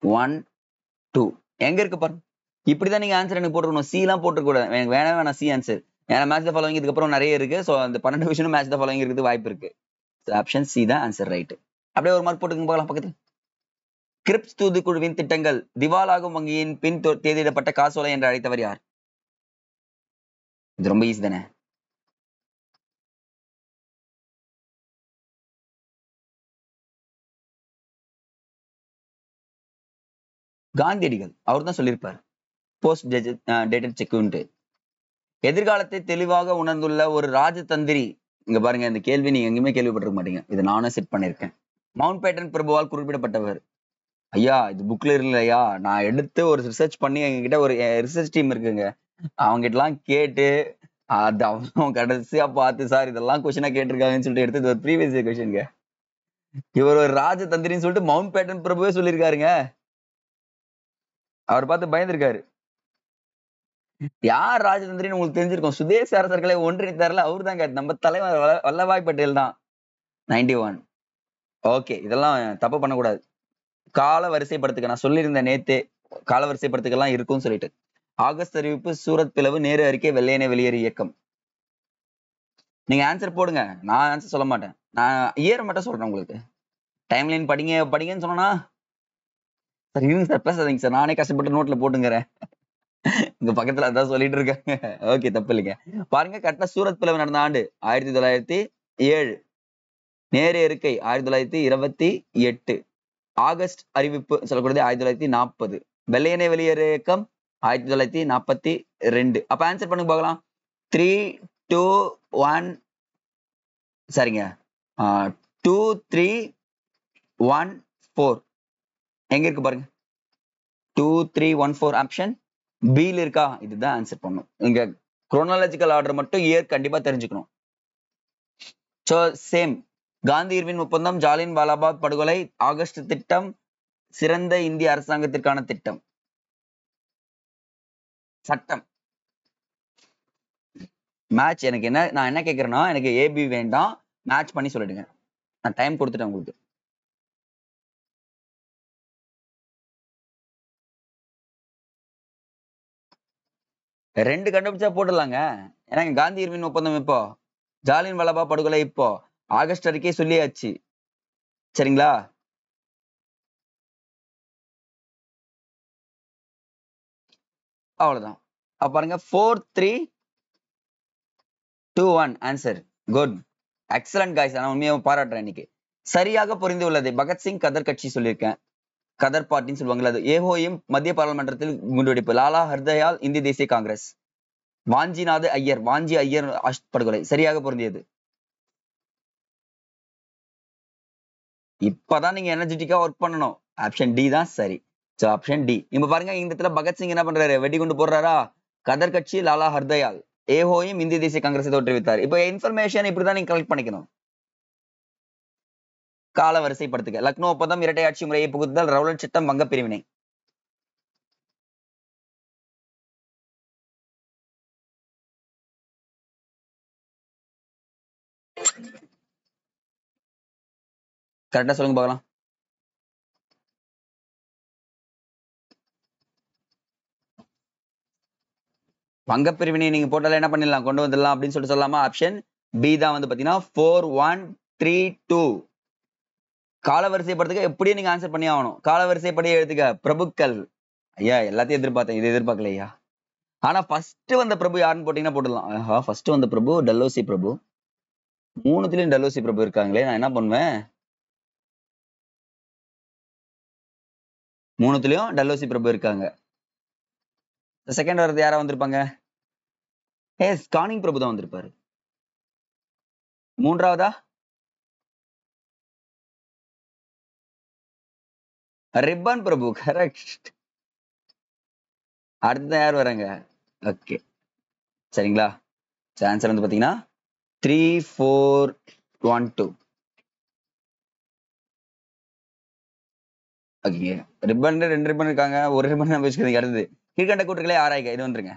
1 2. எங்க இருக்கு பாருங்க. இப்படிதான் நீங்க ஆன்சர் எனக்கு போட்டுருக்கணும். சி எல்லாம் போட்டுக்க கூடாது. எனக்கு வேணவே வேணாம் சி ஆன்சர். ஏன்னா மேட்ச் த ஃபாலோவிங் இதுக்கப்புறம் நிறைய இருக்கு. சோ அந்த 12 விஷயம் மேட்ச் த ஃபாலோவிங் இருக்குது வாய்ப்பு இருக்கு. ஆப்ஷன் சி தான் ஆன்சர் ரைட். அப்படியே ஒரு மார்க் போட்டுங்க பார்க்கலாம் பக்கத்துல. கிரிப்ஸ் தூதுக்குழுவின் திட்டங்கள் திவாலாகும் வங்கியின் பின் தேதியிடப்பட்ட காசோலை என்று அழைத்தவர் யார்? இது ரொம்ப ஈஸி தானே. காந்தியடிகள். அவர் தான் சொல்லியிருப்பார் போஸ்ட் டேட்டட் செக்யூன்ட்டு. எதிர்காலத்தை தெளிவாக உணர்ந்துள்ள ஒரு ராஜதந்திரி. இங்க பாருங்க இந்த கேள்வி நீங்க எங்கேயுமே கேள்விப்பட்டிருக்க மாட்டீங்க. இது நானும் செட் பண்ணிருக்கேன். மவுண்ட் பேட்டன் பிரபுவால் குறிப்பிடப்பட்டவர். ஐயா இது புக்ல இல்லையா, நான் எடுத்து ஒரு ரிசர்ச் பண்ணி எங்ககிட்ட ஒரு ரிசர்ச் டீம் இருக்குங்க. அவங்க கிட்ட எல்லாம் கேட்டு அது அவன் கடைசியா பார்த்து சார் இதெல்லாம் கொஸ்டினா கேட்டிருக்காங்கன்னு சொல்லிட்டு எடுத்தது ஒரு ப்ரீவியஸ் கொஸ்டின்ங்க. இவர் ஒரு ராஜதந்திரின்னு சொல்லிட்டு மவுண்ட் பேட்டன் பிரபுவே சொல்லியிருக்காருங்க. அவர் பார்த்து பயந்துருக்காரு. யார் ராஜதந்திரின்னு உங்களுக்கு தெரிஞ்சிருக்கும். சுதேச அரசர்களை ஒன்றிணைத்தார்ல அவர் தாங்க. நம்ம தலைவர் வல்லபாய் பட்டேல் தான். 91. ஓகே இதெல்லாம் தப்பு பண்ணக்கூடாது. கால வரிசைப்படுத்துக்க நான் சொல்லியிருந்தேன் நேத்தே. கால வரிசைப்படுத்துக்கெல்லாம் இருக்கும்னு சொல்லிட்டு. ஆகஸ்ட் அறிவிப்பு, சூரத் பிளவு, நேரு அறிக்கை, வெள்ளையனே வெளியேறு இயக்கம். நீங்க ஆன்சர் போடுங்க. நான் ஆன்சர் சொல்ல மாட்டேன். நான் இயர் மட்டும் சொல்றேன் உங்களுக்கு. டைம்லைன் படிங்க படிங்கன்னு சொன்னா சார் இருங்க சார் பேசாதீங்க சார். நானே கஷ்டப்பட்டு நோட்ல போட்டுங்கிறேன். இங்க பக்கத்துல அதான் சொல்லிட்டு இருக்காங்க. ஓகே தப்பு இல்லைங்க. பாருங்க கரெக்டா சூரத் பிளவு நடந்த ஆண்டு 1907. நேரு இருக்கை 1928. ஆகஸ்ட் அறிவிப்பு சொல்லக்கூடியது 1940. வெள்ளையனே வெளியேறு இயக்கம் 1942. அப்ப ஆன்சர் பண்ணுங்க பார்க்கலாம். 3 2 1 சரிங்க. 2 3 1 4 எங்க இருக்கு பாருங்க. 2 3 1 4 ஆப்ஷன் பில இருக்கா? இதுதான் ஆன்சர் பண்ணும். இங்க குரோனாலஜிக்கல் ஆர்டர் மட்டும் இயர் கண்டிப்பா தெரிஞ்சுக்கணும். So same. காந்தி இர்வின் ஒப்பந்தம், ஜாலியன் வாலாபாக் படுகொலை, ஆகஸ்ட் திட்டம், சிறந்த இந்திய அரசாங்கத்திற்கான திட்டம். சட்டம். மேட்ச் எனக்கு என்ன நான் என்ன கேட்கறேன்னா எனக்கு ஏபி வேண்டாம். மேட்ச் பண்ணி சொல்லிடுங்க. நான் டைம் கொடுத்துட்டேன் உங்களுக்கு. ரெண்டு கண்டுபிடிச்சா போட்டுடலாங்க. ஏன்னா காந்தி இர்வின் ஒப்பந்தம் இப்போ, ஜாலியன் வாலாபாக் படுகொலை இப்போ, ஆகஸ்ட் அறிக்கை சொல்லியாச்சு. சரிங்களா? அவ்வளவுதான். அப்ப பாருங்க 4 3 2 1 ஆன்சர். குட். Excellent guys. நான் உண்மையாக பாராட்டுறேன் இன்னைக்கு. சரியாக புரிந்து உள்ளது. பகத்சிங் கதர் கட்சி சொல்லியிருக்கேன். கதர் பார்ட்டின்னு சொல்லுவாங்கல்ல அது. ஏஹோயும் மத்திய பாராளுமன்றத்தில் குண்டுவெடிப்பு. லாலா ஹர்தயால் இந்திய தேசிய காங்கிரஸ். வாஞ்சிநாத ஐயர் வாஞ்சி ஐயர் படுகொலை. சரியாக பொருந்தியது. இப்பதான் நீங்க எனர்ஜெட்டிக்கா ஒர்க் பண்ணணும். ஆப்ஷன் டி தான் சரி. So option D. இப்ப பாருங்க இந்த இடத்துல பகத்சிங் என்ன பண்றாரு? வெடி கொண்டு போடுறாரா? கதர் கட்சி லாலா ஹர்தயால். ஏஹோயும் இந்திய தேசிய காங்கிரஸை தோற்றுவித்தார். இப்ப இன்ஃபர்மேஷன் இப்படிதான் நீங்க கலெக்ட் பண்ணிக்கணும். கால வரிசைப்படுத்துக. லக்னோ ஒப்பந்தம், இரட்டை ஆட்சி முறையை புகுத்துதல், ரவுலட் சட்டம், வங்க பிரிவினை. கரெக்டா சொல்லுங்க பார்க்கலாம். வங்க பிரிவினை நீங்க போட்டால என்ன பண்ணிடலாம், கொண்டு வந்துடலாம் அப்படின்னு சொல்லிட்டு சொல்லலாமா? ஆப்ஷன் பி தான் வந்து பாத்தீங்கன்னா 4132. காலவரிசைப்படுத்துக்க எப்படியும் நீங்க ஆன்சர் பண்ணி ஆகணும். காலவரிசைப்படி எழுதுக. பிரபுக்கள். ஐயா எல்லாத்தையும் எதிர்பார்த்தேன், இது எதிர்பார்க்கலையா? ஆனா ஃபர்ஸ்ட் வந்த பிரபு யாருன்னு போட்டீங்கன்னா போட்டுடலாம். ஃபர்ஸ்ட் வந்த பிரபு டல்லோசி பிரபு. மூணுத்துலயும் டல்லோசி பிரபு இருக்காங்களே, நான் என்ன பண்ணுவேன்? மூணுத்துலயும் டல்லோசி பிரபு இருக்காங்க. செகண்ட் வரது யாரா வந்திருப்பாங்க? ஸ்கானிங் பிரபு தான் வந்திருப்பாரு. மூன்றாவதா ரிப்பன் பிரபு. கரெக்ட். அடுத்த யார் வராங்க? ஓகே சரிங்களா. ஆன்சர் வந்து பாத்தீங்கன்னா 3412. ஓகே, ரிப்பன் 2 ரிப்பன் இருக்காங்க, ஒரு ரிப்பன் நம்ம வச்சுக்கிறீங்க. அடுத்தது கீழ்கண்ட கூற்றுகளே ஆராய்க. இது வந்துருங்க.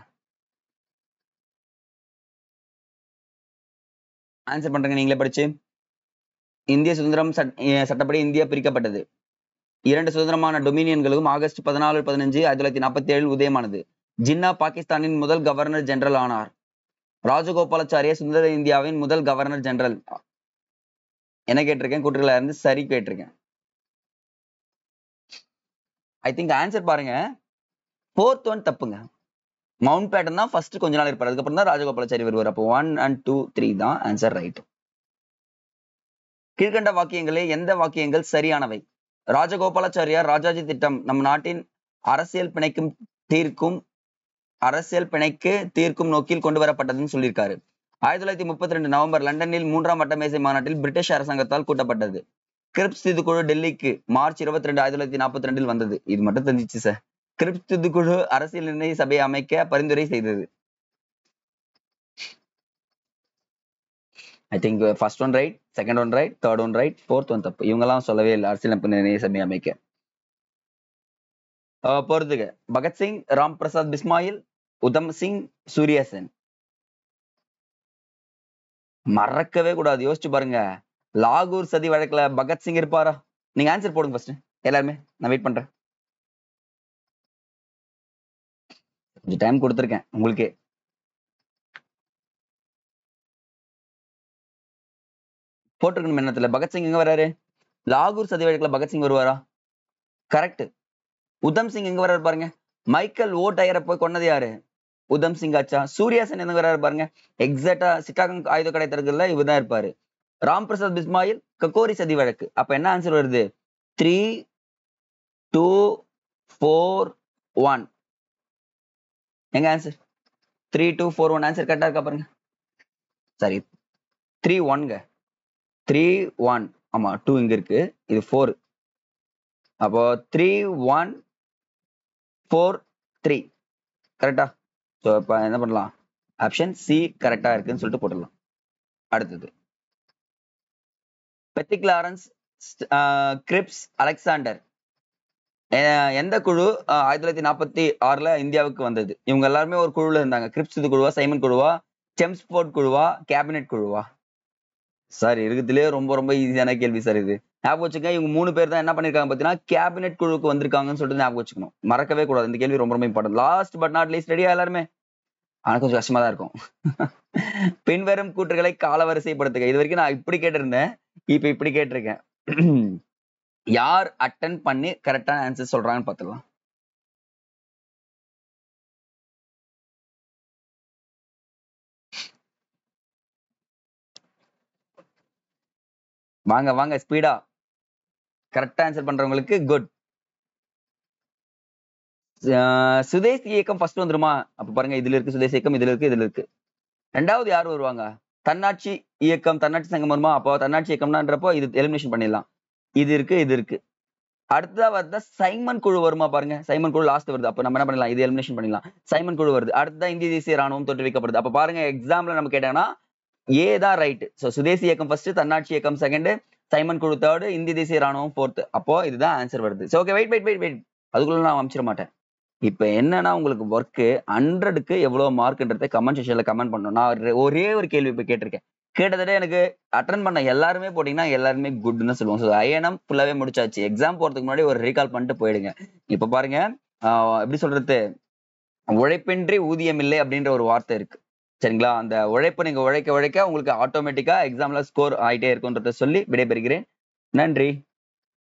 ஆன்சர் பண்றீங்க நீங்களே படிச்சு. இந்திய சுதந்திரம் சட்டப்படி இந்தியா பிரிக்கப்பட்டது. 2 சுதந்திரமான டொமினியன்களும் ஆகஸ்ட் 14, 15, 1947 உதயமானது. ஜின்னா பாகிஸ்தானின் முதல் கவர்னர் ஜெனரல் ஆனார். ராஜகோபாலாச்சாரிய சுதந்திர இந்தியாவின் முதல் கவர்னர் ஜெனரல். என்ன கேட்டிருக்கேன்? கூற்றுகளா இருந்து சரி கேட்டிருக்கேன். ஐ திங்க் ஆன்சர் பாருங்க. 4th ஒன் தப்புங்க. மவுண்ட் பேட்டன் தான் ஃபர்ஸ்ட் கொஞ்ச நாள் இருப்பாரு, அதுக்கப்புறம் தான் ராஜகோபாலாச்சாரி வருவார். அப்போ 1 and 2, 3 தான் ஆன்சர். ரைட். கீழ்கண்ட வாக்கியங்களே எந்த வாக்கியங்கள் சரியானவை? ராஜகோபாலாச்சாரியார் ராஜாஜி திட்டம் நம் நாட்டின் அரசியல் பிணைக்கு தீர்க்கும் நோக்கில் கொண்டு வரப்பட்டதுன்னு சொல்லியிருக்காரு. 1932 நவம்பர் லண்டனில் 3ஆம் வட்ட மேசை மாநாட்டில் பிரிட்டிஷ் அரசாங்கத்தால் கூட்டப்பட்டது. கிரிப்ஸ் தூதுக்குழு டெல்லிக்கு மார்ச் 22, 1942 வந்தது. இது மட்டும் தெரிஞ்சிச்சு சார். கிரிப்ஸ் தூதுக்குழு அரசியல் நிர்ணய சபையை அமைக்க பரிந்துரை செய்தது. I think first one right, second one right, third one right, fourth one தப்பு. இவங்கெல்லாம் சொல்லவே இல்லை அரசியலமைப்பு நிர்ணய சபை அமைக்க. பொறுத்துக. பகத்சிங், ராம் பிரசாத் பிஸ்மாயில், உதம் சிங், சூர்யா சென். மறக்கவே கூடாது, யோசிச்சு பாருங்க. லாகூர் சதி வழக்குல பகத்சிங் இருப்பாரா? நீங்க ஆன்சர் போடுங்க ஃபர்ஸ்ட் எல்லாருமே, நான் வெயிட் பண்றேன். கொஞ்சம் டைம் கொடுத்துருக்கேன் உங்களுக்கே. போட்டிருக்கணும் எண்ணத்துல. பகத்சிங் எங்க வராரு? லாகூர் சதி வழக்குல பகத்சிங் வருவாரா? கரெக்ட். உதம் சிங் எங்க வராரு பாருங்க. மைக்கேல் ஓ டயரை போய் கொன்னது யாரு? உதம் சிங் ஆச்சா. சூர்யா சென் எங்க வராரு பாருங்க. எக்ஸாக்டா சிக்காகோ ஆயுத கடை தரக்குல இவர்தான் இருப்பாரு. ராம் பிரசாத் பிஸ்மாயில் கக்கோரி சதி வழக்கு. அப்ப என்ன ஆன்சர் வருது? 3, 2, 4, 1. எங்க ஆன்சர்? 3, 2, 4, 1 ஆன்சர் கரெக்டா இருக்கா பாருங்க. சரி 3, 1ங்க. 3, 1. ஆமா 2 இங்க இருக்கு, இது 4. அப்போ 3, 1, 4, 3 கரெக்டா. ஸோ இப்போ என்ன பண்ணலாம்? ஆப்ஷன் சி கரெக்டா இருக்குன்னு சொல்லிட்டு போட்டுடலாம். அடுத்தது பெத்திக் லாரன்ஸ், கிரிப்ஸ், அலெக்சாண்டர் எந்த குழு 1946 இந்தியாவுக்கு வந்தது? இவங்க எல்லாருமே ஒரு குழுல இருந்தாங்க. கிரிப்ஸ் இது குழுவா, சைமன் குழுவா, செம்ஸ்போர்ட் குழுவா, கேபினெட் குழுவா? சார் இருக்கிறதுலே ரொம்ப ரொம்ப ஈஸியான கேள்வி சார் இது. ஞாபகம் வச்சுக்க, இவங்க 3 பேர் தான் என்ன பண்ணிருக்காங்க பாத்தீங்கன்னா கேபினெட் குழுவுக்கு வந்திருக்காங்கன்னு சொல்லிட்டு ஞாபகம் வச்சுக்கணும். மறக்கவே கூடாது. இந்த கேள்வி ரொம்ப ரொம்ப important. Last but not least ரெடியா எல்லாருமே? ஆனா கொஞ்சம் கஷ்டமா தான் இருக்கும். பின்வரும் கூற்றுகளை காலவரிசைப்படுத்துக. இது வரைக்கும் நான் இப்படி கேட்டிருந்தேன், இப்ப இப்படி கேட்டிருக்கேன். யார் அட்டன் பண்ணி கரெக்டான ஆன்சர் சொல்றாங்கன்னு பாத்துக்கலாம். வாங்க வாங்க ஸ்பீடா. கரெக்டா ஆன்சர் பண்றவங்களுக்கு குட். சுதேசி இயக்கம் ஃபர்ஸ்ட் வந்துருமா? அப்ப பாருங்க, இதுல இருக்கு சுதேசி இயக்கம், இதுல இருக்கு, இதுல இருக்கு. ரெண்டாவது யார் வருவாங்க? தன்னாட்சி இயக்கம், தன்னாட்சி சங்கம் வருமா? அப்போ தன்னாட்சி இயக்கம்னான்றப்போ இது எலிமினேஷன் பண்ணிடலாம். இது இருக்கு, இது இருக்கு. அடுத்ததா வருதா சைமன் குழு வருமா பாருங்க. சைமன் குழு லாஸ்ட் வருது. அப்ப நம்ம என்ன பண்ணலாம்? இது எலிமினேஷன் பண்ணிடலாம். சைமன் குழு வருது. அடுத்ததான் இந்திய தேசிய ராணுவம் தோற்றுவிக்கப்படுது. அப்ப பாருங்க, எக்ஸாம்ல நம்ம கேட்டாங்கன்னா ஏ தான் ரைட். சோ சுதேசி இயக்கம் ஃபர்ஸ்ட், தன்னாட்சி இயக்கம் செகண்ட், சைமன் குழு தேர்ட், இந்திய தேசிய ராணுவம் ஃபோர்த். அப்போ இதுதான் ஆன்சர் வருது. So okay, wait. அதுக்குள்ள நான் அமைச்சிட மாட்டேன். இப்ப என்னன்னா உங்களுக்கு ஒர்க் 100க்கு எவ்வளவு மார்க்ன்றதை கமெண்ட் செக்ஷன்ல கமெண்ட் பண்ணணும். நான் ஒரே ஒரு கேள்வி இப்ப கேட்டிருக்கேன். கேட்டதோட எனக்கு அட்டன் பண்ண எல்லாருமே போட்டீங்கன்னா எல்லாருமே குட்னு சொல்லுவோம். ஸோ ஐஎன்எம் ஃபுல்லாவே முடிச்சாச்சு. எக்ஸாம் போறதுக்கு முன்னாடி ஒரு ரீகால் பண்ணிட்டு போயிடுங்க. இப்ப பாருங்க, எப்படி சொல்றது, உழைப்பின்றி ஊதியம் இல்லை அப்படின்ற ஒரு வார்த்தை இருக்கு. சரிங்களா? அந்த உழைப்பு நீங்க உழைக்க உழைக்க உங்களுக்கு ஆட்டோமேட்டிக்கா எக்ஸாம்ல ஸ்கோர் ஆயிட்டே இருக்குன்றத சொல்லி விடைபெறுகிறேன். நன்றி.